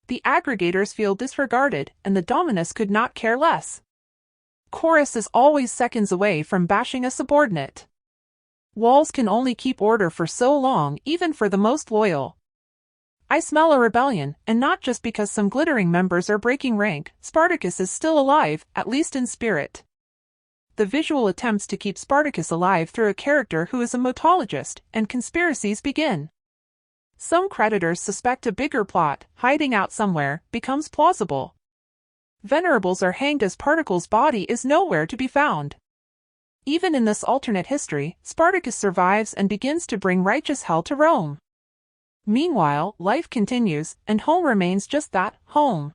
The aggregators feel disregarded, and the Dominus could not care less. Chorus is always seconds away from bashing a subordinate. Walls can only keep order for so long, even for the most loyal. I smell a rebellion, and not just because some glittering members are breaking rank. Spartacus is still alive, at least in spirit. The visual attempts to keep Spartacus alive through a character who is a mythologist, and conspiracies begin. Some creditors suspect a bigger plot, hiding out somewhere, becomes plausible. Venerables are hanged as Spartacus' body is nowhere to be found. Even in this alternate history, Spartacus survives and begins to bring righteous hell to Rome. Meanwhile, life continues, and home remains just that, home.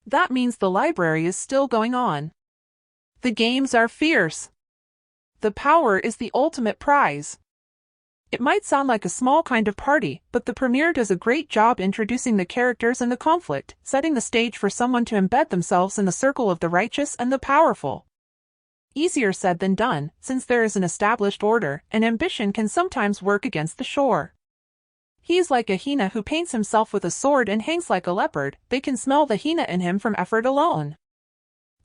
That means the library is still going on. The games are fierce. The power is the ultimate prize. It might sound like a small kind of party, but the premiere does a great job introducing the characters and the conflict, setting the stage for someone to embed themselves in the circle of the righteous and the powerful. Easier said than done, since there is an established order, and ambition can sometimes work against the shore. He is like a hyena who paints himself with a sword and hangs like a leopard. They can smell the hyena in him from effort alone.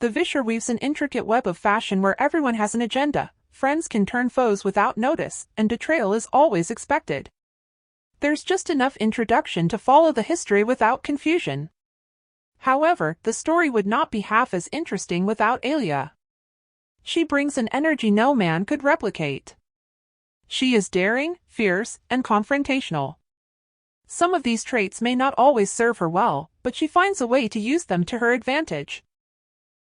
The Visher weaves an intricate web of fashion where everyone has an agenda, friends can turn foes without notice, and betrayal is always expected. There's just enough introduction to follow the history without confusion. However, the story would not be half as interesting without Alia. She brings an energy no man could replicate. She is daring, fierce, and confrontational. Some of these traits may not always serve her well, but she finds a way to use them to her advantage.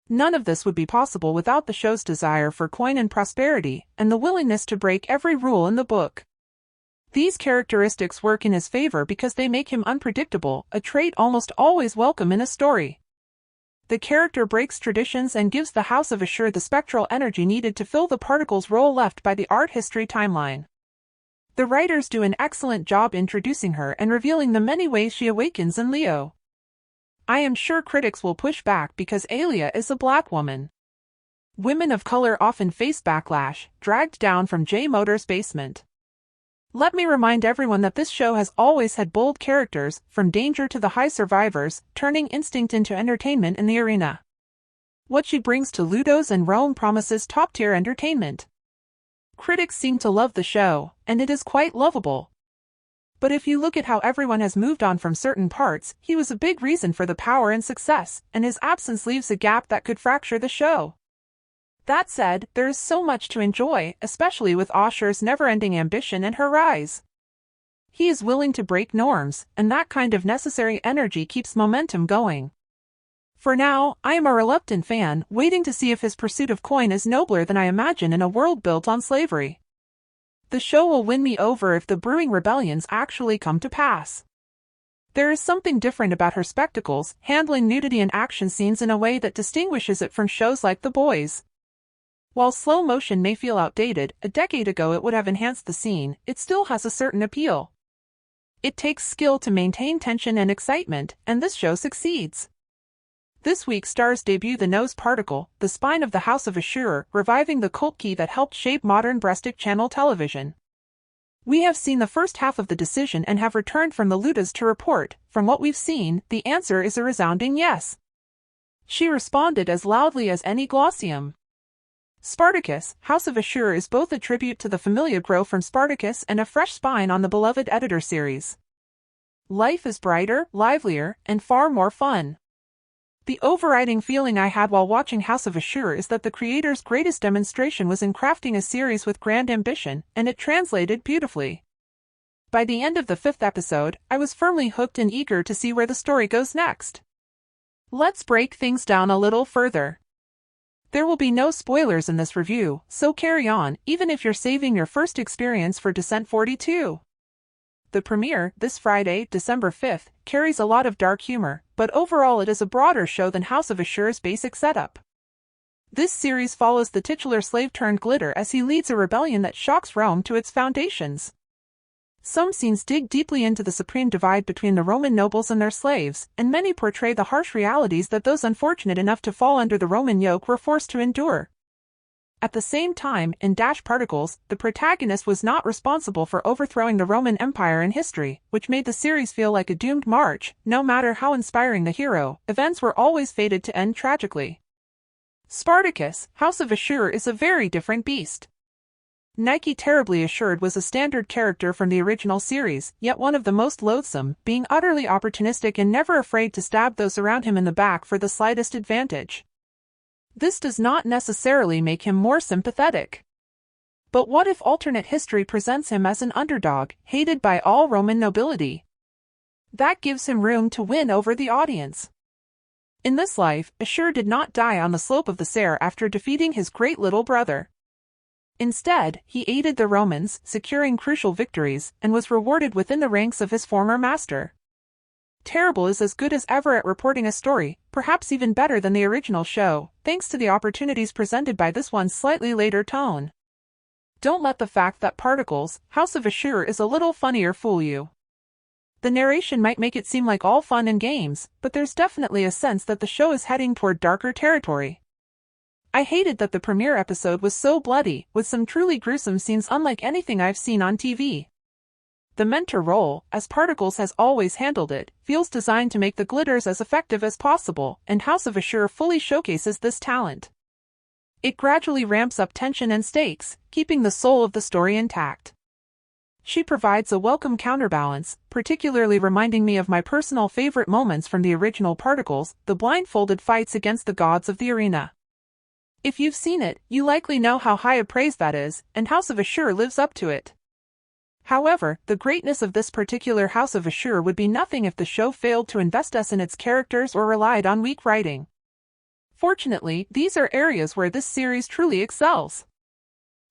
None of this would be possible without the show's desire for coin and prosperity, and the willingness to break every rule in the book. These characteristics work in his favor because they make him unpredictable, a trait almost always welcome in a story. The character breaks traditions and gives the House of Ashur the spectral energy needed to fill the particles role left by the art history timeline. The writers do an excellent job introducing her and revealing the many ways she awakens in Leo. I am sure critics will push back because Alia is a black woman. Women of color often face backlash, dragged down from J. Motor's basement. Let me remind everyone that this show has always had bold characters, from danger to the high survivors, turning instinct into entertainment in the arena. What she brings to Ludus and Rome promises top-tier entertainment. Critics seem to love the show, and it is quite lovable. But if you look at how everyone has moved on from certain parts, he was a big reason for the power and success, and his absence leaves a gap that could fracture the show. That said, there is so much to enjoy, especially with Ashur's never-ending ambition and her rise. He is willing to break norms, and that kind of necessary energy keeps momentum going. For now, I am a reluctant fan, waiting to see if his pursuit of coin is nobler than I imagine in a world built on slavery. The show will win me over if the brewing rebellions actually come to pass. There is something different about her spectacles, handling nudity and action scenes in a way that distinguishes it from shows like The Boys. While slow motion may feel outdated, a decade ago it would have enhanced the scene, it still has a certain appeal. It takes skill to maintain tension and excitement, and this show succeeds. This week Starz debut The Nose Particle, the spine of the House of Ashur, reviving the cult key that helped shape modern breastic channel television. We have seen the first half of the decision and have returned from the ludus to report. From what we've seen, the answer is a resounding yes. She responded as loudly as any glossium. Spartacus, House of Ashur is both a tribute to the familia grow from Spartacus and a fresh spine on the beloved editor series. Life is brighter, livelier, and far more fun. The overriding feeling I had while watching House of Ashur is that the creator's greatest demonstration was in crafting a series with grand ambition, and it translated beautifully. By the end of the 5th episode, I was firmly hooked and eager to see where the story goes next. Let's break things down a little further. There will be no spoilers in this review, so carry on, even if you're saving your first experience for Descent 42. The premiere, this Friday, December 5th, carries a lot of dark humor, but overall it is a broader show than House of Ashur's basic setup. This series follows the titular slave-turned-glitter as he leads a rebellion that shocks Rome to its foundations. Some scenes dig deeply into the supreme divide between the Roman nobles and their slaves, and many portray the harsh realities that those unfortunate enough to fall under the Roman yoke were forced to endure. At the same time, in Particles, the protagonist was not responsible for overthrowing the Roman Empire in history, which made the series feel like a doomed march. No matter how inspiring the hero, events were always fated to end tragically. Spartacus, House of Ashur is a very different beast. Nike Terribly Assured was a standard character from the original series, yet one of the most loathsome, being utterly opportunistic and never afraid to stab those around him in the back for the slightest advantage. This does not necessarily make him more sympathetic. But what if alternate history presents him as an underdog, hated by all Roman nobility? That gives him room to win over the audience. In this life, Ashur did not die on the slope of the Sare after defeating his great little brother. Instead, he aided the Romans, securing crucial victories, and was rewarded within the ranks of his former master. Terrible is as good as ever at reporting a story, perhaps even better than the original show, thanks to the opportunities presented by this one's slightly later tone. Don't let the fact that Particles, House of Ashur is a little funnier fool you. The narration might make it seem like all fun and games, but there's definitely a sense that the show is heading toward darker territory. I hated that the premiere episode was so bloody, with some truly gruesome scenes unlike anything I've seen on TV. The mentor role, as Particles has always handled it, feels designed to make the glitters as effective as possible, and House of Ashur fully showcases this talent. It gradually ramps up tension and stakes, keeping the soul of the story intact. She provides a welcome counterbalance, particularly reminding me of my personal favorite moments from the original Particles, the blindfolded fights against the gods of the arena. If you've seen it, you likely know how high a praise that is, and House of Ashur lives up to it. However, the greatness of this particular House of Ashur would be nothing if the show failed to invest us in its characters or relied on weak writing. Fortunately, these are areas where this series truly excels.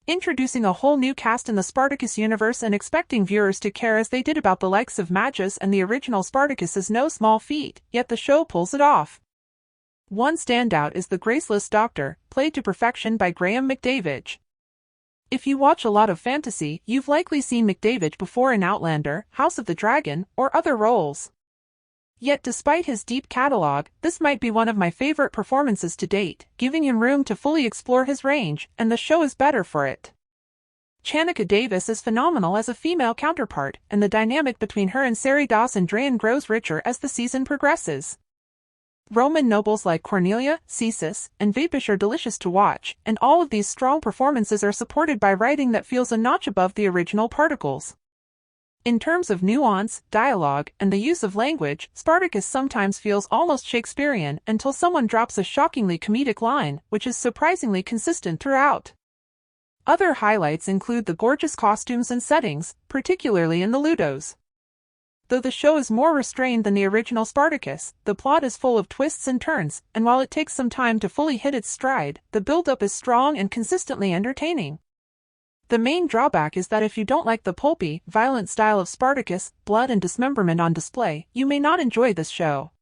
Introducing a whole new cast in the Spartacus universe and expecting viewers to care as they did about the likes of Magus and the original Spartacus is no small feat, yet the show pulls it off. One standout is the graceless doctor, played to perfection by McTavish. If you watch a lot of fantasy, you've likely seen McTavish before in Outlander, House of the Dragon, or other roles. Yet despite his deep catalog, this might be one of my favorite performances to date, giving him room to fully explore his range, and the show is better for it. Chanaka Davis is phenomenal as a female counterpart, and the dynamic between her and Sari Dawson Drayan grows richer as the season progresses. Roman nobles like Cornelia, Cesis, and Vapish are delicious to watch, and all of these strong performances are supported by writing that feels a notch above the original Particles. In terms of nuance, dialogue, and the use of language, Spartacus sometimes feels almost Shakespearean until someone drops a shockingly comedic line, which is surprisingly consistent throughout. Other highlights include the gorgeous costumes and settings, particularly in the ludus. Though the show is more restrained than the original Spartacus, the plot is full of twists and turns, and while it takes some time to fully hit its stride, the build-up is strong and consistently entertaining. The main drawback is that if you don't like the pulpy, violent style of Spartacus, blood and dismemberment on display, you may not enjoy this show.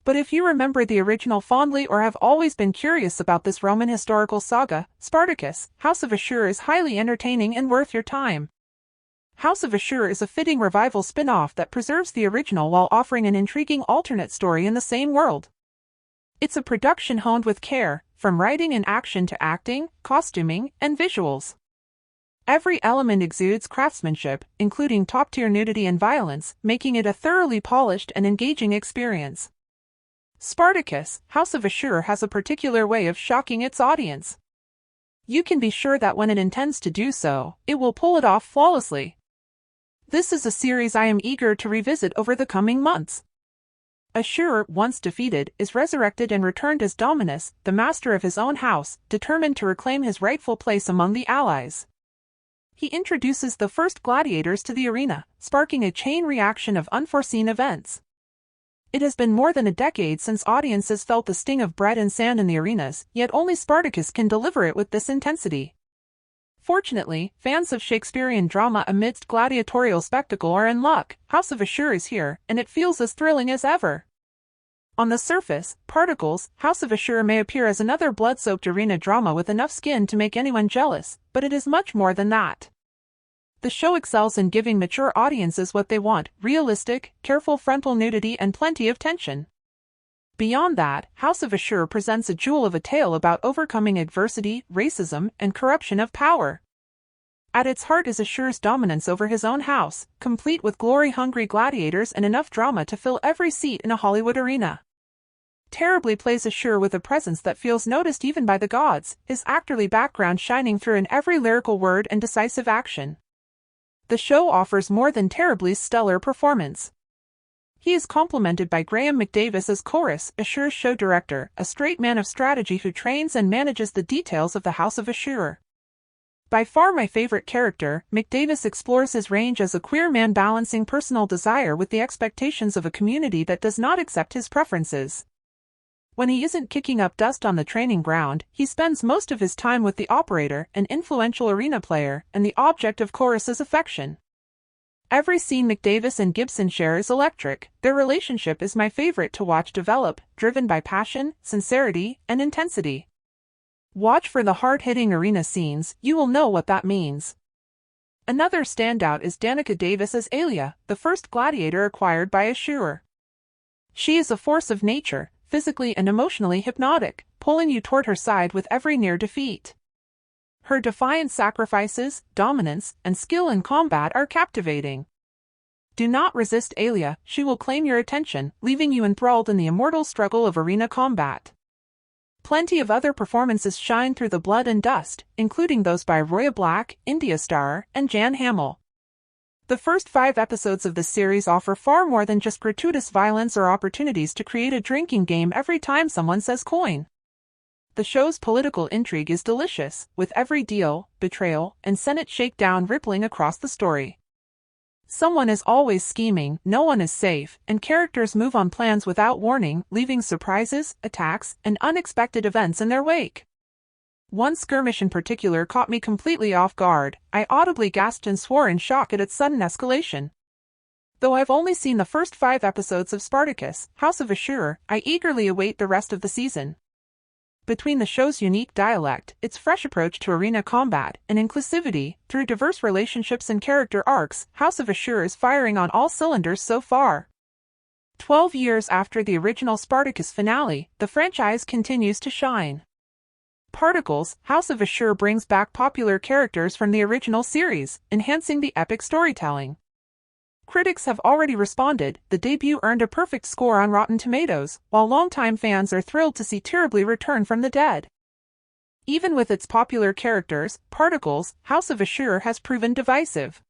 But if you remember the original fondly or have always been curious about this Roman historical saga, Spartacus, House of Ashur is highly entertaining and worth your time. House of Ashur is a fitting revival spin-off that preserves the original while offering an intriguing alternate story in the same world. It's a production honed with care, from writing and action to acting, costuming, and visuals. Every element exudes craftsmanship, including top-tier nudity and violence, making it a thoroughly polished and engaging experience. Spartacus, House of Ashur has a particular way of shocking its audience. You can be sure that when it intends to do so, it will pull it off flawlessly. This is a series I am eager to revisit over the coming months. Ashur, once defeated, is resurrected and returned as Dominus, the master of his own house, determined to reclaim his rightful place among the allies. He introduces the first gladiators to the arena, sparking a chain reaction of unforeseen events. It has been more than a decade since audiences felt the sting of bread and sand in the arenas, yet only Spartacus can deliver it with this intensity. Fortunately, fans of Shakespearean drama amidst gladiatorial spectacle are in luck. House of Ashur is here, and it feels as thrilling as ever. On the surface, Particles, House of Ashur may appear as another blood-soaked arena drama with enough skin to make anyone jealous, but it is much more than that. The show excels in giving mature audiences what they want: realistic, careful frontal nudity and plenty of tension. Beyond that, House of Ashur presents a jewel of a tale about overcoming adversity, racism, and corruption of power. At its heart is Ashur's dominance over his own house, complete with glory-hungry gladiators and enough drama to fill every seat in a Hollywood arena. Tarabay plays Ashur with a presence that feels noticed even by the gods, his actorly background shining through in every lyrical word and decisive action. The show offers more than Tarabay's stellar performance. He is complemented by McTavish as Chorus, Ashur's show director, a straight man of strategy who trains and manages the details of the House of Ashur. By far my favorite character, McTavish explores his range as a queer man balancing personal desire with the expectations of a community that does not accept his preferences. When he isn't kicking up dust on the training ground, he spends most of his time with the operator, an influential arena player, and the object of Chorus's affection. Every scene McTavish and Gibson share is electric. Their relationship is my favorite to watch develop, driven by passion, sincerity, and intensity. Watch for the hard-hitting arena scenes, you will know what that means. Another standout is Danica Davis as Alia, the first gladiator acquired by Ashur. She is a force of nature, physically and emotionally hypnotic, pulling you toward her side with every near defeat. Her defiant sacrifices, dominance, and skill in combat are captivating. Do not resist Alia, she will claim your attention, leaving you enthralled in the immortal struggle of arena combat. Plenty of other performances shine through the blood and dust, including those by Roya Black, India Star, and Jan Hamill. The first 5 episodes of this series offer far more than just gratuitous violence or opportunities to create a drinking game every time someone says coin. The show's political intrigue is delicious, with every deal, betrayal, and Senate shakedown rippling across the story. Someone is always scheming, no one is safe, and characters move on plans without warning, leaving surprises, attacks, and unexpected events in their wake. One skirmish in particular caught me completely off guard. I audibly gasped and swore in shock at its sudden escalation. Though I've only seen the first 5 episodes of Spartacus, House of Ashur, I eagerly await the rest of the season. Between the show's unique dialect, its fresh approach to arena combat, and inclusivity, through diverse relationships and character arcs, House of Ashur is firing on all cylinders so far. 12 years after the original Spartacus finale, the franchise continues to shine. Particles, House of Ashur brings back popular characters from the original series, enhancing the epic storytelling. Critics have already responded. The debut earned a perfect score on Rotten Tomatoes, while longtime fans are thrilled to see Tarabay return from the dead. Even with its popular characters, Particles, House of Ashur has proven divisive.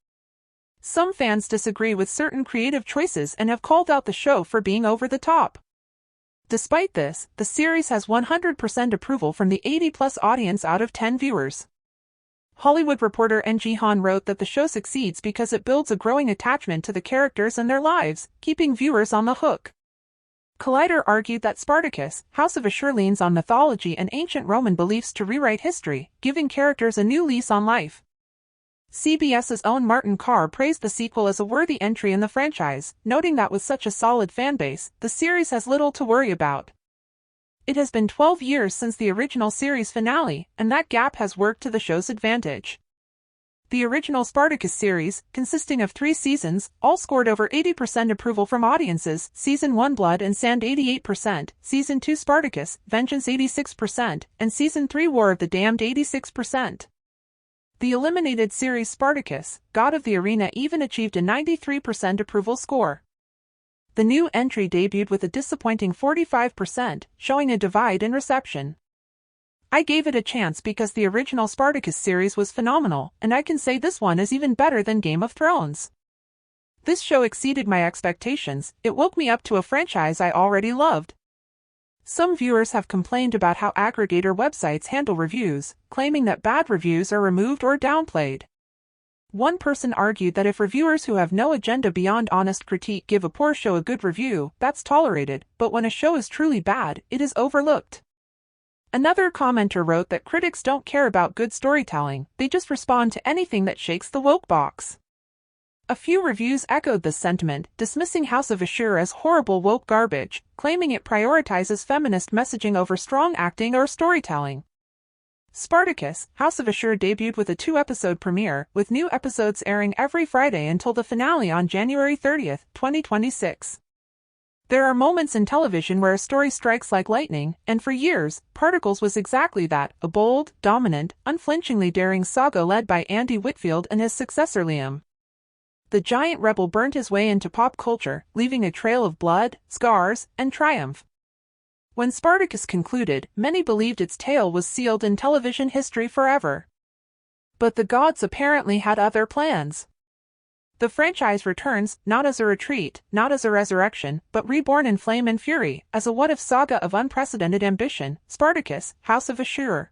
Some fans disagree with certain creative choices and have called out the show for being over the top. Despite this, the series has 100% approval from the 80-plus audience out of 10 viewers. Hollywood reporter Ng Han wrote that the show succeeds because it builds a growing attachment to the characters and their lives, keeping viewers on the hook. Collider argued that Spartacus, House of Ashur leans on mythology and ancient Roman beliefs to rewrite history, giving characters a new lease on life. CBS's own Martin Carr praised the sequel as a worthy entry in the franchise, noting that with such a solid fanbase, the series has little to worry about. It has been 12 years since the original series finale, and that gap has worked to the show's advantage. The original Spartacus series, consisting of 3 seasons, all scored over 80% approval from audiences: Season 1 Blood and Sand 88%, Season 2 Spartacus, Vengeance 86%, and Season 3 War of the Damned 86%. The eliminated series Spartacus, God of the Arena even achieved a 93% approval score. The new entry debuted with a disappointing 45%, showing a divide in reception. I gave it a chance because the original Spartacus series was phenomenal, and I can say this one is even better than Game of Thrones. This show exceeded my expectations. It woke me up to a franchise I already loved. Some viewers have complained about how aggregator websites handle reviews, claiming that bad reviews are removed or downplayed. One person argued that if reviewers who have no agenda beyond honest critique give a poor show a good review, that's tolerated, but when a show is truly bad, it is overlooked. Another commenter wrote that critics don't care about good storytelling, they just respond to anything that shakes the woke box. A few reviews echoed this sentiment, dismissing House of Ashur as horrible woke garbage, claiming it prioritizes feminist messaging over strong acting or storytelling. Spartacus, House of Ashur debuted with a 2-episode premiere, with new episodes airing every Friday until the finale on January 30, 2026. There are moments in television where a story strikes like lightning, and for years, Particles was exactly that, a bold, dominant, unflinchingly daring saga led by Andy Whitfield and his successor Liam. The giant rebel burned his way into pop culture, leaving a trail of blood, scars, and triumph. When Spartacus concluded, many believed its tale was sealed in television history forever. But the gods apparently had other plans. The franchise returns, not as a retreat, not as a resurrection, but reborn in flame and fury, as a what-if saga of unprecedented ambition: Spartacus, House of Ashur.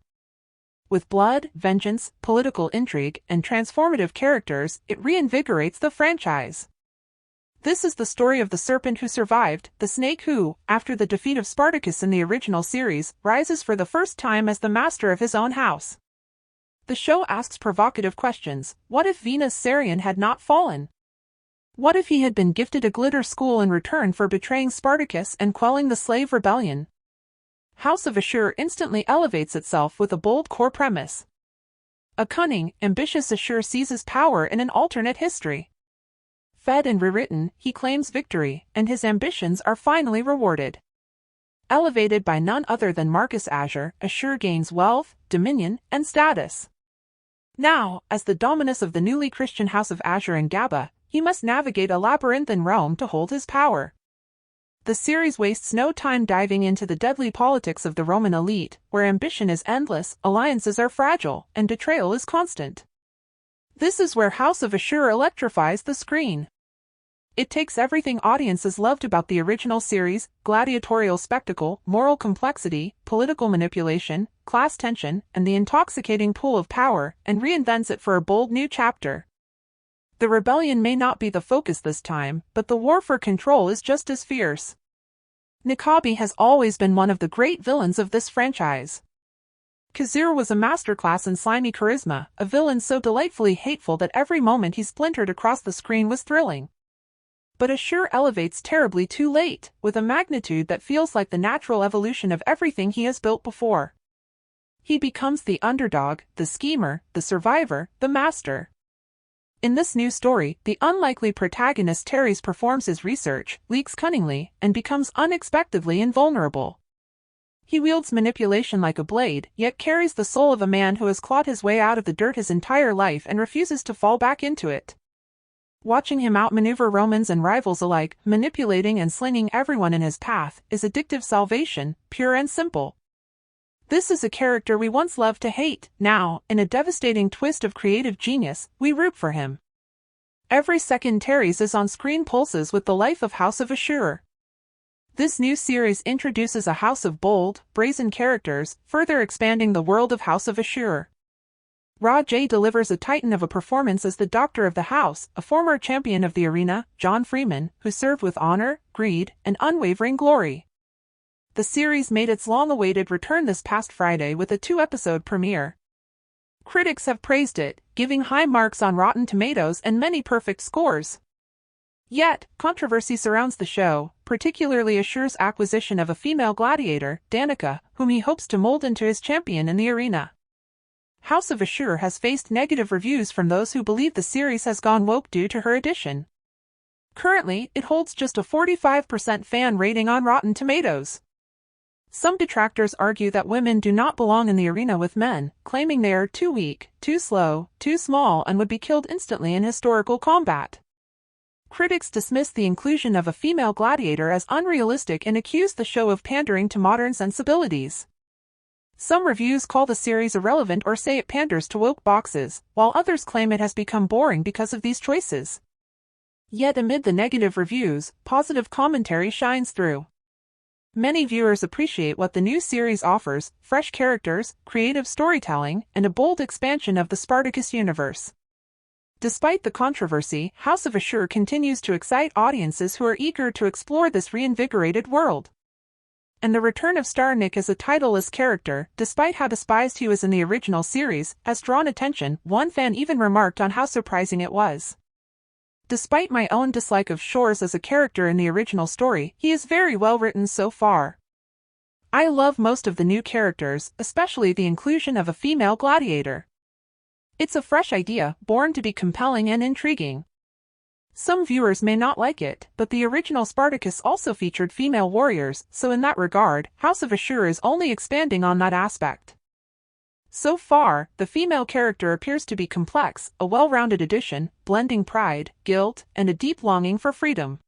With blood, vengeance, political intrigue, and transformative characters, it reinvigorates the franchise. This is the story of the serpent who survived, the snake who, after the defeat of Spartacus in the original series, rises for the first time as the master of his own house. The show asks provocative questions. What if Venus Sarion had not fallen? What if he had been gifted a glitter school in return for betraying Spartacus and quelling the slave rebellion? House of Ashur instantly elevates itself with a bold core premise. A cunning, ambitious Ashur seizes power in an alternate history. Fed and rewritten, he claims victory, and his ambitions are finally rewarded. Elevated by none other than Marcus Ashur, Ashur gains wealth, dominion, and status. Now, as the dominus of the newly Christian House of Ashur and Gaba, he must navigate a labyrinth in Rome to hold his power. The series wastes no time diving into the deadly politics of the Roman elite, where ambition is endless, alliances are fragile, and betrayal is constant. This is where House of Ashur electrifies the screen. It takes everything audiences loved about the original series: gladiatorial spectacle, moral complexity, political manipulation, class tension, and the intoxicating pull of power, and reinvents it for a bold new chapter. The rebellion may not be the focus this time, but the war for control is just as fierce. McTavish has always been one of the great villains of this franchise. Caesar was a masterclass in slimy charisma, a villain so delightfully hateful that every moment he splintered across the screen was thrilling. But Ashur elevates terribly too late, with a magnitude that feels like the natural evolution of everything he has built before. He becomes the underdog, the schemer, the survivor, the master. In this new story, the unlikely protagonist Terry's performs his research, leaks cunningly, and becomes unexpectedly invulnerable. He wields manipulation like a blade, yet carries the soul of a man who has clawed his way out of the dirt his entire life and refuses to fall back into it. Watching him outmaneuver Romans and rivals alike, manipulating and slinging everyone in his path, is addictive salvation, pure and simple. This is a character we once loved to hate. Now, in a devastating twist of creative genius, we root for him. Every second Terry's is on screen pulses with the life of House of Ashur. This new series introduces a house of bold, brazen characters, further expanding the world of House of Ashur. J delivers a titan of a performance as the Doctor of the House, a former champion of the arena, John Freeman, who served with honor, greed, and unwavering glory. The series made its long-awaited return this past Friday with a 2-episode premiere. Critics have praised it, giving high marks on Rotten Tomatoes and many perfect scores. Yet, controversy surrounds the show, particularly Ashur's acquisition of a female gladiator, Danica, whom he hopes to mold into his champion in the arena. House of Ashur has faced negative reviews from those who believe the series has gone woke due to her addition. Currently, it holds just a 45% fan rating on Rotten Tomatoes. Some detractors argue that women do not belong in the arena with men, claiming they are too weak, too slow, too small, and would be killed instantly in historical combat. Critics dismiss the inclusion of a female gladiator as unrealistic and accuse the show of pandering to modern sensibilities. Some reviews call the series irrelevant or say it panders to woke boxes, while others claim it has become boring because of these choices. Yet amid the negative reviews, positive commentary shines through. Many viewers appreciate what the new series offers: fresh characters, creative storytelling, and a bold expansion of the Spartacus universe. Despite the controversy, House of Ashur continues to excite audiences who are eager to explore this reinvigorated world. And the return of Star Nick as a titleless character, despite how despised he was in the original series, has drawn attention. One fan even remarked on how surprising it was. Despite my own dislike of Shores as a character in the original story, he is very well written so far. I love most of the new characters, especially the inclusion of a female gladiator. It's a fresh idea, born to be compelling and intriguing. Some viewers may not like it, but the original Spartacus also featured female warriors, so in that regard, House of Ashur is only expanding on that aspect. So far, the female character appears to be complex, a well-rounded addition, blending pride, guilt, and a deep longing for freedom.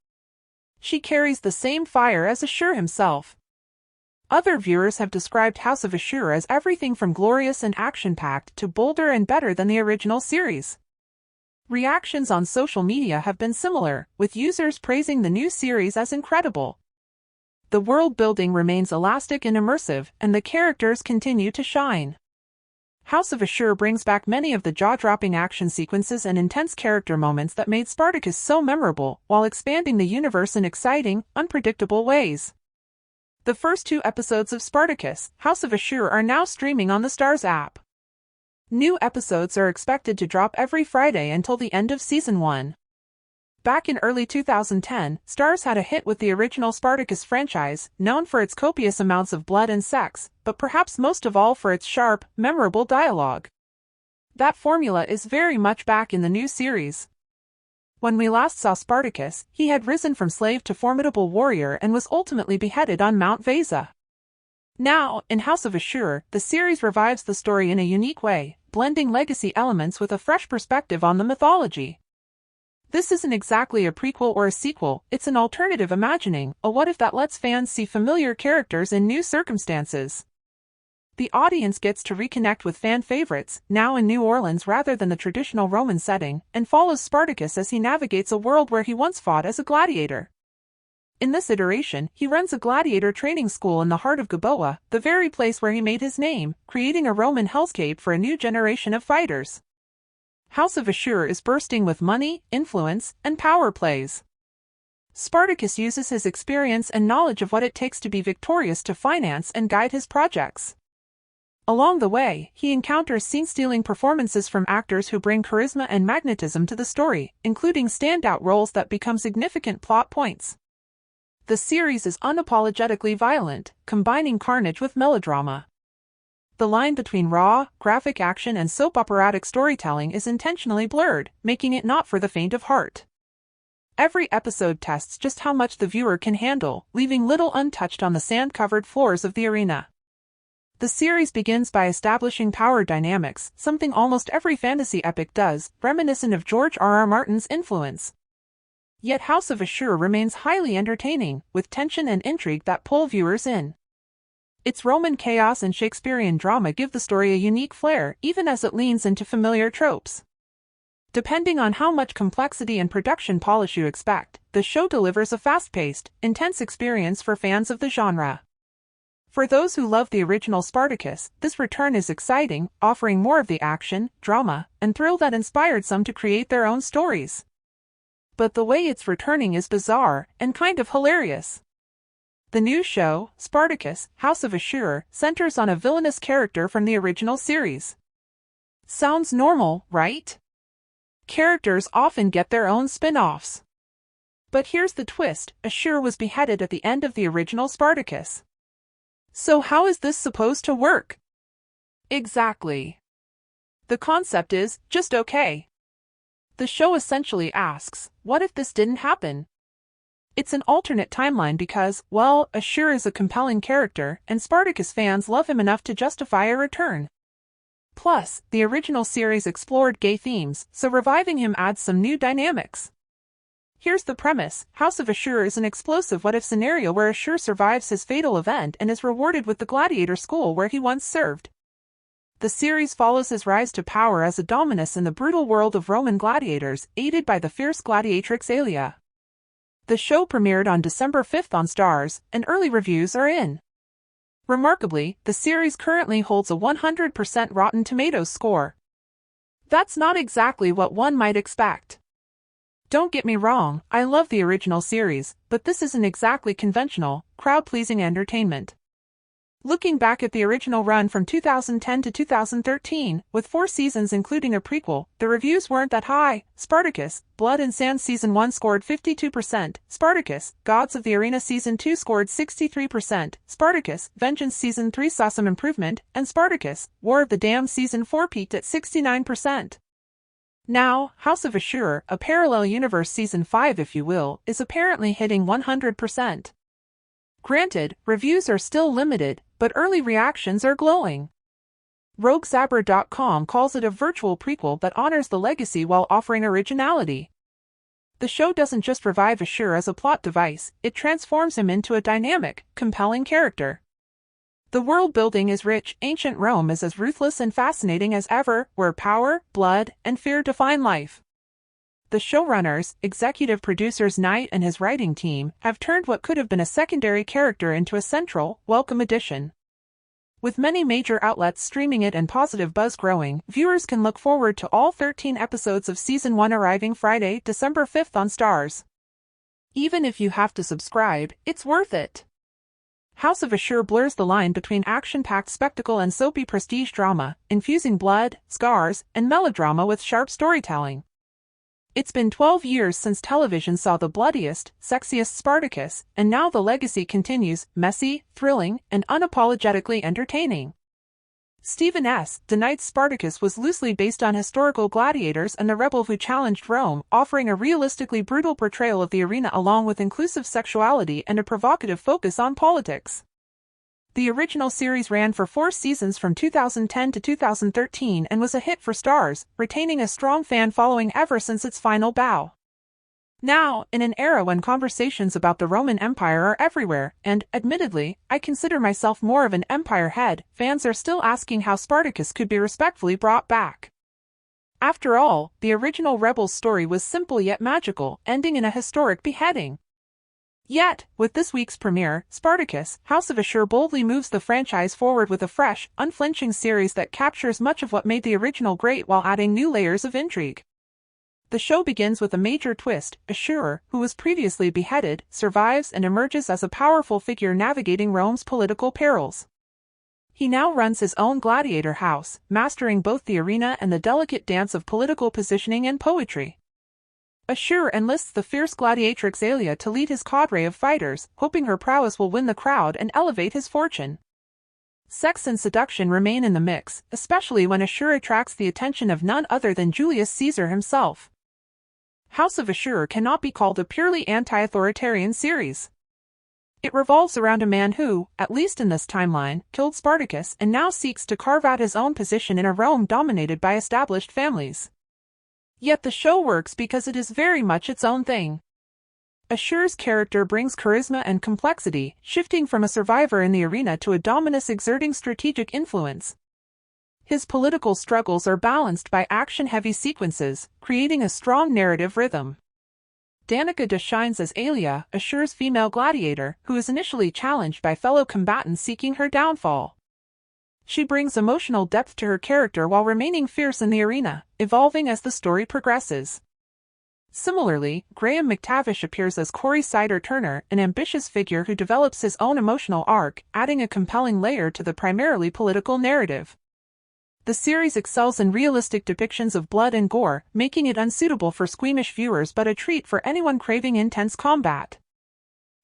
She carries the same fire as Ashur himself. Other viewers have described House of Ashur as everything from glorious and action-packed to bolder and better than the original series. Reactions on social media have been similar, with users praising the new series as incredible. The world building remains elastic and immersive, and the characters continue to shine. House of Ashur brings back many of the jaw-dropping action sequences and intense character moments that made Spartacus so memorable, while expanding the universe in exciting, unpredictable ways. The first 2 episodes of Spartacus, House of Ashur, are now streaming on the Starz app. New episodes are expected to drop every Friday until the end of Season 1. Back in early 2010, Starz had a hit with the original Spartacus franchise, known for its copious amounts of blood and sex, but perhaps most of all for its sharp, memorable dialogue. That formula is very much back in the new series. When we last saw Spartacus, he had risen from slave to formidable warrior and was ultimately beheaded on Mount Vasa. Now, in House of Ashur, the series revives the story in a unique way, blending legacy elements with a fresh perspective on the mythology. This isn't exactly a prequel or a sequel, it's an alternative imagining, a what-if that lets fans see familiar characters in new circumstances. The audience gets to reconnect with fan favorites, now in New Orleans rather than the traditional Roman setting, and follows Spartacus as he navigates a world where he once fought as a gladiator. In this iteration, he runs a gladiator training school in the heart of Gaboa, the very place where he made his name, creating a Roman hellscape for a new generation of fighters. House of Ashur is bursting with money, influence, and power plays. Spartacus uses his experience and knowledge of what it takes to be victorious to finance and guide his projects. Along the way, he encounters scene-stealing performances from actors who bring charisma and magnetism to the story, including standout roles that become significant plot points. The series is unapologetically violent, combining carnage with melodrama. the line between raw, graphic action and soap operatic storytelling is intentionally blurred, making it not for the faint of heart. Every episode tests just how much the viewer can handle, leaving little untouched on the sand-covered floors of the arena. The series begins by establishing power dynamics, something almost every fantasy epic does, reminiscent of George R.R. Martin's influence. Yet House of Ashur remains highly entertaining, with tension and intrigue that pull viewers in. Its Roman chaos and Shakespearean drama give the story a unique flair, even as it leans into familiar tropes. Depending on how much complexity and production polish you expect, the show delivers a fast-paced, intense experience for fans of the genre. For those who love the original Spartacus, this return is exciting, offering more of the action, drama, and thrill that inspired some to create their own stories. But the way it's returning is bizarre, and kind of hilarious. The new show, Spartacus, House of Ashur, centers on a villainous character from the original series. Sounds normal, right? Characters often get their own spin-offs. But here's the twist, Ashur was beheaded at the end of the original Spartacus. So how is this supposed to work? Exactly. The concept is just okay. The show essentially asks, what if this didn't happen? It's an alternate timeline because, well, Ashur is a compelling character, and Spartacus fans love him enough to justify a return. Plus, the original series explored gay themes, so reviving him adds some new dynamics. Here's the premise. House of Ashur is an explosive what-if scenario where Ashur survives his fatal event and is rewarded with the gladiator school where he once served. The series follows his rise to power as a dominus in the brutal world of Roman gladiators, aided by the fierce gladiatrix Alia. The show premiered on December 5th on Starz, and early reviews are in. Remarkably, the series currently holds a 100% Rotten Tomatoes score. That's not exactly what one might expect. Don't get me wrong, I love the original series, but this isn't exactly conventional, crowd-pleasing entertainment. Looking back at the original run from 2010 to 2013, with 4 seasons including a prequel, the reviews weren't that high. Spartacus, Blood and Sand Season 1 scored 52%, Spartacus, Gods of the Arena Season 2 scored 63%, Spartacus, Vengeance Season 3 saw some improvement, and Spartacus, War of the Damned Season 4 peaked at 69%. Now, House of Ashur, a parallel universe Season 5 if you will, is apparently hitting 100%. Granted, reviews are still limited, but early reactions are glowing. RogueZabber.com calls it a virtual prequel that honors the legacy while offering originality. The show doesn't just revive Ashur as a plot device, it transforms him into a dynamic, compelling character. The world building is rich, ancient Rome is as ruthless and fascinating as ever, where power, blood, and fear define life. The showrunners, executive producers DeKnight and his writing team, have turned what could have been a secondary character into a central, welcome addition. With many major outlets streaming it and positive buzz growing, viewers can look forward to all 13 episodes of Season 1 arriving Friday, December 5th on Starz. Even if you have to subscribe, it's worth it. House of Ashur blurs the line between action-packed spectacle and soapy prestige drama, infusing blood, scars, and melodrama with sharp storytelling. It's been 12 years since television saw the bloodiest, sexiest Spartacus, and now the legacy continues, messy, thrilling, and unapologetically entertaining. Stephen S. DeKnight's Spartacus was loosely based on historical gladiators and the rebel who challenged Rome, offering a realistically brutal portrayal of the arena along with inclusive sexuality and a provocative focus on politics. The original series ran for 4 seasons from 2010 to 2013 and was a hit for Starz, retaining a strong fan following ever since its final bow. Now, in an era when conversations about the Roman Empire are everywhere, and, admittedly, I consider myself more of an empire head, fans are still asking how Spartacus could be respectfully brought back. After all, the original rebel's story was simple yet magical, ending in a historic beheading. Yet, with this week's premiere, Spartacus, House of Ashur boldly moves the franchise forward with a fresh, unflinching series that captures much of what made the original great while adding new layers of intrigue. The show begins with a major twist. Ashur, who was previously beheaded, survives and emerges as a powerful figure navigating Rome's political perils. He now runs his own gladiator house, mastering both the arena and the delicate dance of political positioning and poetry. Ashur enlists the fierce gladiatrix Alia to lead his cadre of fighters, hoping her prowess will win the crowd and elevate his fortune. Sex and seduction remain in the mix, especially when Ashur attracts the attention of none other than Julius Caesar himself. House of Ashur cannot be called a purely anti-authoritarian series. It revolves around a man who, at least in this timeline, killed Spartacus and now seeks to carve out his own position in a Rome dominated by established families. Yet the show works because it is very much its own thing. Ashur's character brings charisma and complexity, shifting from a survivor in the arena to a dominus exerting strategic influence. His political struggles are balanced by action-heavy sequences, creating a strong narrative rhythm. Danica shines as Alia, Ashur's female gladiator, who is initially challenged by fellow combatants seeking her downfall. She brings emotional depth to her character while remaining fierce in the arena, evolving as the story progresses. Similarly, McTavish appears as Corey Sider-Turner, an ambitious figure who develops his own emotional arc, adding a compelling layer to the primarily political narrative. The series excels in realistic depictions of blood and gore, making it unsuitable for squeamish viewers but a treat for anyone craving intense combat.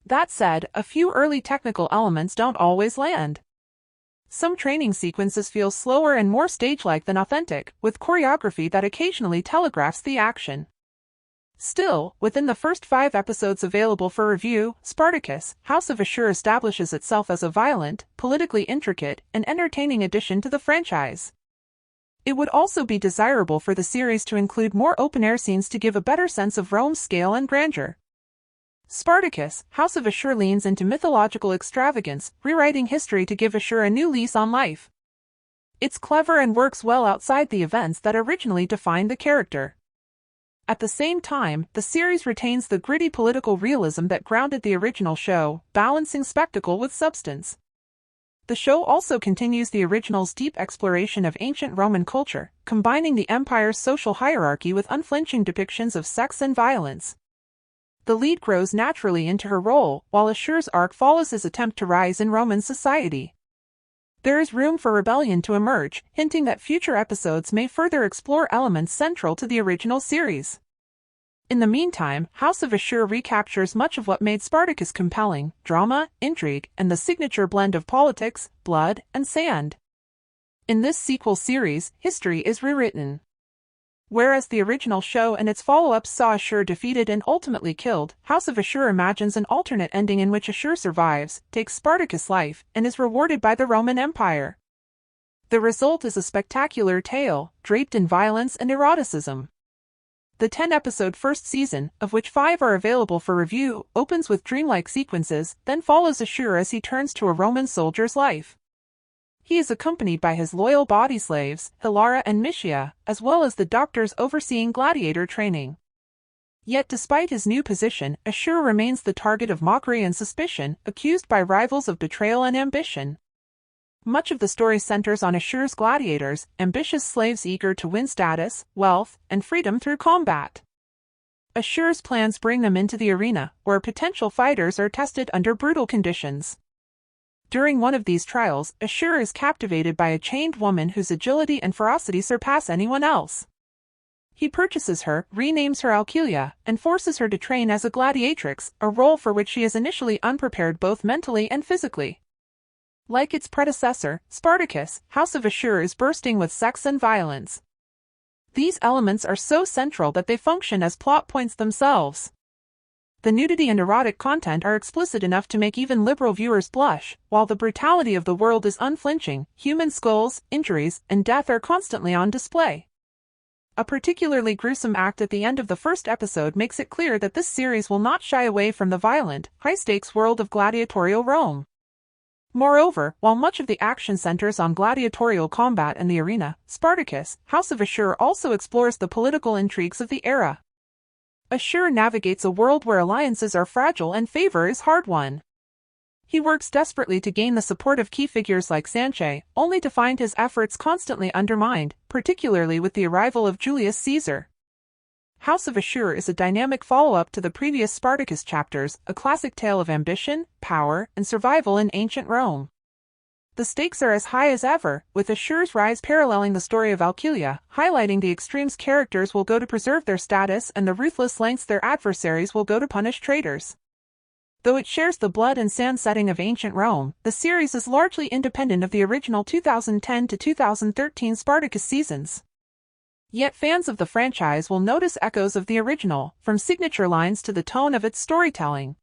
That said, a few early technical elements don't always land. Some training sequences feel slower and more stage-like than authentic, with choreography that occasionally telegraphs the action. Still, within the first 5 episodes available for review, Spartacus, House of Ashur establishes itself as a violent, politically intricate, and entertaining addition to the franchise. It would also be desirable for the series to include more open-air scenes to give a better sense of Rome's scale and grandeur. Spartacus, House of Ashur leans into mythological extravagance, rewriting history to give Ashur a new lease on life. It's clever and works well outside the events that originally defined the character. At the same time, the series retains the gritty political realism that grounded the original show, balancing spectacle with substance. The show also continues the original's deep exploration of ancient Roman culture, combining the empire's social hierarchy with unflinching depictions of sex and violence. The lead grows naturally into her role, while Ashur's arc follows his attempt to rise in Roman society. There is room for rebellion to emerge, hinting that future episodes may further explore elements central to the original series. In the meantime, House of Ashur recaptures much of what made Spartacus compelling: drama, intrigue, and the signature blend of politics, blood, and sand. In this sequel series, history is rewritten. Whereas the original show and its follow-ups saw Ashur defeated and ultimately killed, House of Ashur imagines an alternate ending in which Ashur survives, takes Spartacus' life, and is rewarded by the Roman Empire. The result is a spectacular tale, draped in violence and eroticism. The 10-episode first season, of which 5 are available for review, opens with dreamlike sequences, then follows Ashur as he turns to a Roman soldier's life. He is accompanied by his loyal body slaves, Hilara and Mysia, as well as the doctors overseeing gladiator training. Yet despite his new position, Ashur remains the target of mockery and suspicion, accused by rivals of betrayal and ambition. Much of the story centers on Ashur's gladiators, ambitious slaves eager to win status, wealth, and freedom through combat. Ashur's plans bring them into the arena, where potential fighters are tested under brutal conditions. During one of these trials, Ashur is captivated by a chained woman whose agility and ferocity surpass anyone else. He purchases her, renames her Achilia, and forces her to train as a gladiatrix, a role for which she is initially unprepared both mentally and physically. Like its predecessor, Spartacus, House of Ashur is bursting with sex and violence. These elements are so central that they function as plot points themselves. The nudity and erotic content are explicit enough to make even liberal viewers blush, while the brutality of the world is unflinching. Human skulls, injuries, and death are constantly on display. A particularly gruesome act at the end of the first episode makes it clear that this series will not shy away from the violent, high-stakes world of gladiatorial Rome. Moreover, while much of the action centers on gladiatorial combat and the arena, Spartacus, House of Ashur also explores the political intrigues of the era. Ashur navigates a world where alliances are fragile and favor is hard-won. He works desperately to gain the support of key figures like Sanche, only to find his efforts constantly undermined, particularly with the arrival of Julius Caesar. House of Ashur is a dynamic follow-up to the previous Spartacus chapters, a classic tale of ambition, power, and survival in ancient Rome. The stakes are as high as ever, with Ashur's rise paralleling the story of Achilia, highlighting the extremes characters will go to preserve their status and the ruthless lengths their adversaries will go to punish traitors. Though it shares the blood and sand setting of ancient Rome, the series is largely independent of the original 2010 to 2013 Spartacus seasons. Yet fans of the franchise will notice echoes of the original, from signature lines to the tone of its storytelling.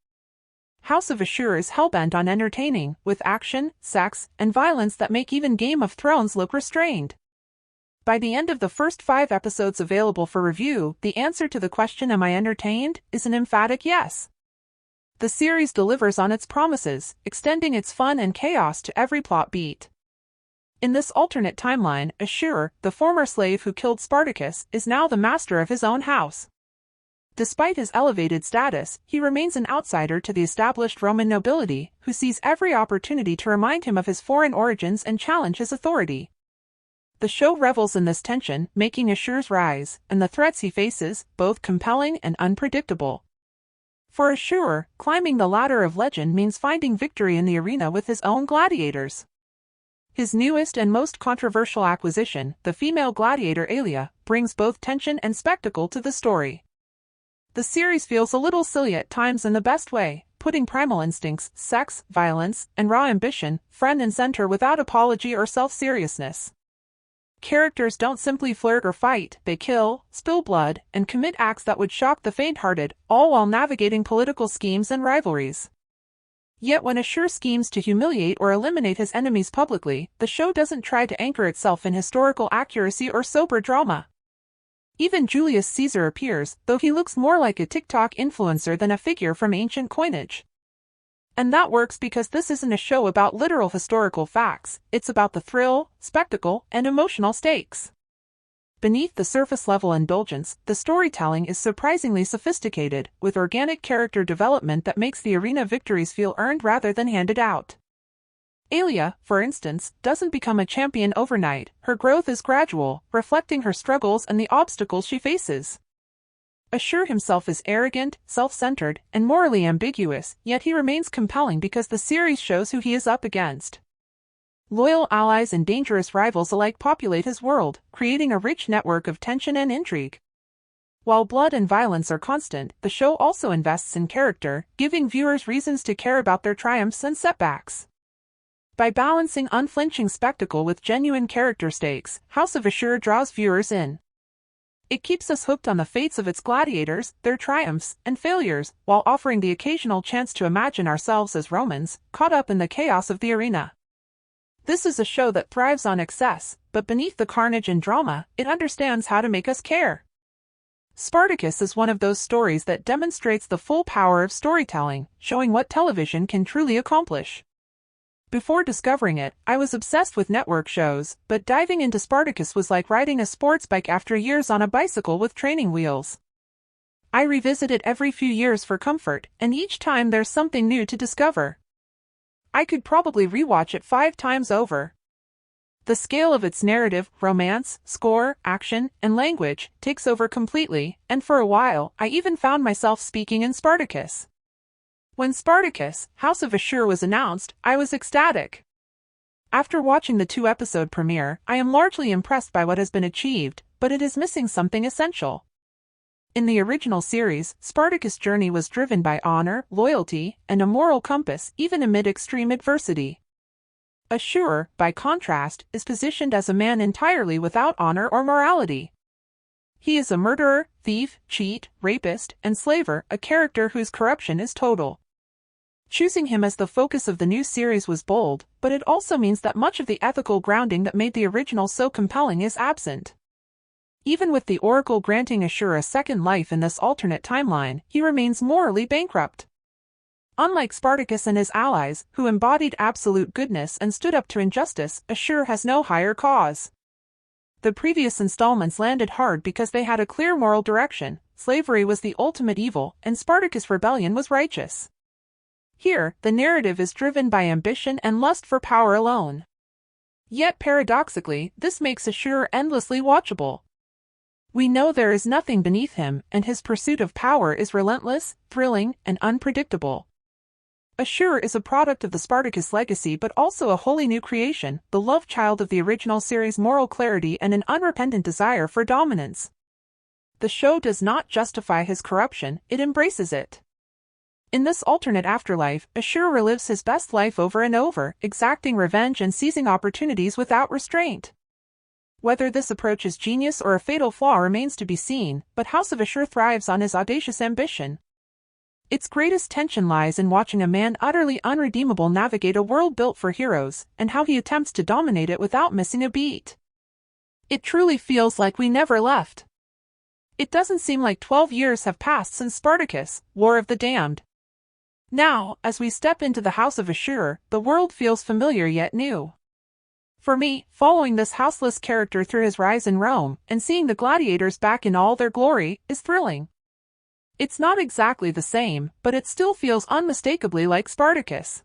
House of Ashur is hellbent on entertaining, with action, sex, and violence that make even Game of Thrones look restrained. By the end of the first 5 episodes available for review, the answer to the question "Am I entertained?" is an emphatic yes. The series delivers on its promises, extending its fun and chaos to every plot beat. In this alternate timeline, Ashur, the former slave who killed Spartacus, is now the master of his own house. Despite his elevated status, he remains an outsider to the established Roman nobility, who sees every opportunity to remind him of his foreign origins and challenge his authority. The show revels in this tension, making Ashur's rise, and the threats he faces, both compelling and unpredictable. For Ashur, climbing the ladder of legend means finding victory in the arena with his own gladiators. His newest and most controversial acquisition, the female gladiator Alia, brings both tension and spectacle to the story. The series feels a little silly at times in the best way, putting primal instincts, sex, violence, and raw ambition front and center without apology or self-seriousness. Characters don't simply flirt or fight, they kill, spill blood, and commit acts that would shock the faint-hearted, all while navigating political schemes and rivalries. Yet when Ashur schemes to humiliate or eliminate his enemies publicly, the show doesn't try to anchor itself in historical accuracy or sober drama. Even Julius Caesar appears, though he looks more like a TikTok influencer than a figure from ancient coinage. And that works because this isn't a show about literal historical facts, it's about the thrill, spectacle, and emotional stakes. Beneath the surface-level indulgence, the storytelling is surprisingly sophisticated, with organic character development that makes the arena victories feel earned rather than handed out. Alia, for instance, doesn't become a champion overnight, her growth is gradual, reflecting her struggles and the obstacles she faces. Ashur himself is arrogant, self-centered, and morally ambiguous, yet he remains compelling because the series shows who he is up against. Loyal allies and dangerous rivals alike populate his world, creating a rich network of tension and intrigue. While blood and violence are constant, the show also invests in character, giving viewers reasons to care about their triumphs and setbacks. By balancing unflinching spectacle with genuine character stakes, House of Ashur draws viewers in. It keeps us hooked on the fates of its gladiators, their triumphs, and failures, while offering the occasional chance to imagine ourselves as Romans, caught up in the chaos of the arena. This is a show that thrives on excess, but beneath the carnage and drama, it understands how to make us care. Spartacus is one of those stories that demonstrates the full power of storytelling, showing what television can truly accomplish. Before discovering it, I was obsessed with network shows, but diving into Spartacus was like riding a sports bike after years on a bicycle with training wheels. I revisit it every few years for comfort, and each time there's something new to discover. I could probably rewatch it 5 times over. The scale of its narrative, romance, score, action, and language takes over completely, and for a while, I even found myself speaking in Spartacus. When Spartacus, House of Ashur was announced, I was ecstatic. After watching the 2-episode premiere, I am largely impressed by what has been achieved, but it is missing something essential. In the original series, Spartacus' journey was driven by honor, loyalty, and a moral compass, even amid extreme adversity. Ashur, by contrast, is positioned as a man entirely without honor or morality. He is a murderer, thief, cheat, rapist, and slaver, a character whose corruption is total. Choosing him as the focus of the new series was bold, but it also means that much of the ethical grounding that made the original so compelling is absent. Even with the Oracle granting Ashur a second life in this alternate timeline, he remains morally bankrupt. Unlike Spartacus and his allies, who embodied absolute goodness and stood up to injustice, Ashur has no higher cause. The previous installments landed hard because they had a clear moral direction. Slavery was the ultimate evil, and Spartacus' rebellion was righteous. Here, the narrative is driven by ambition and lust for power alone. Yet paradoxically, this makes Ashur endlessly watchable. We know there is nothing beneath him, and his pursuit of power is relentless, thrilling, and unpredictable. Ashur is a product of the Spartacus legacy but also a wholly new creation, the love child of the original series' moral clarity and an unrepentant desire for dominance. The show does not justify his corruption, it embraces it. In this alternate afterlife, Ashur relives his best life over and over, exacting revenge and seizing opportunities without restraint. Whether this approach is genius or a fatal flaw remains to be seen, but House of Ashur thrives on his audacious ambition. Its greatest tension lies in watching a man utterly unredeemable navigate a world built for heroes, and how he attempts to dominate it without missing a beat. It truly feels like we never left. It doesn't seem like 12 years have passed since Spartacus, War of the Damned. Now, as we step into the House of Ashur, the world feels familiar yet new. For me, following this houseless character through his rise in Rome, and seeing the gladiators back in all their glory, is thrilling. It's not exactly the same, but it still feels unmistakably like Spartacus.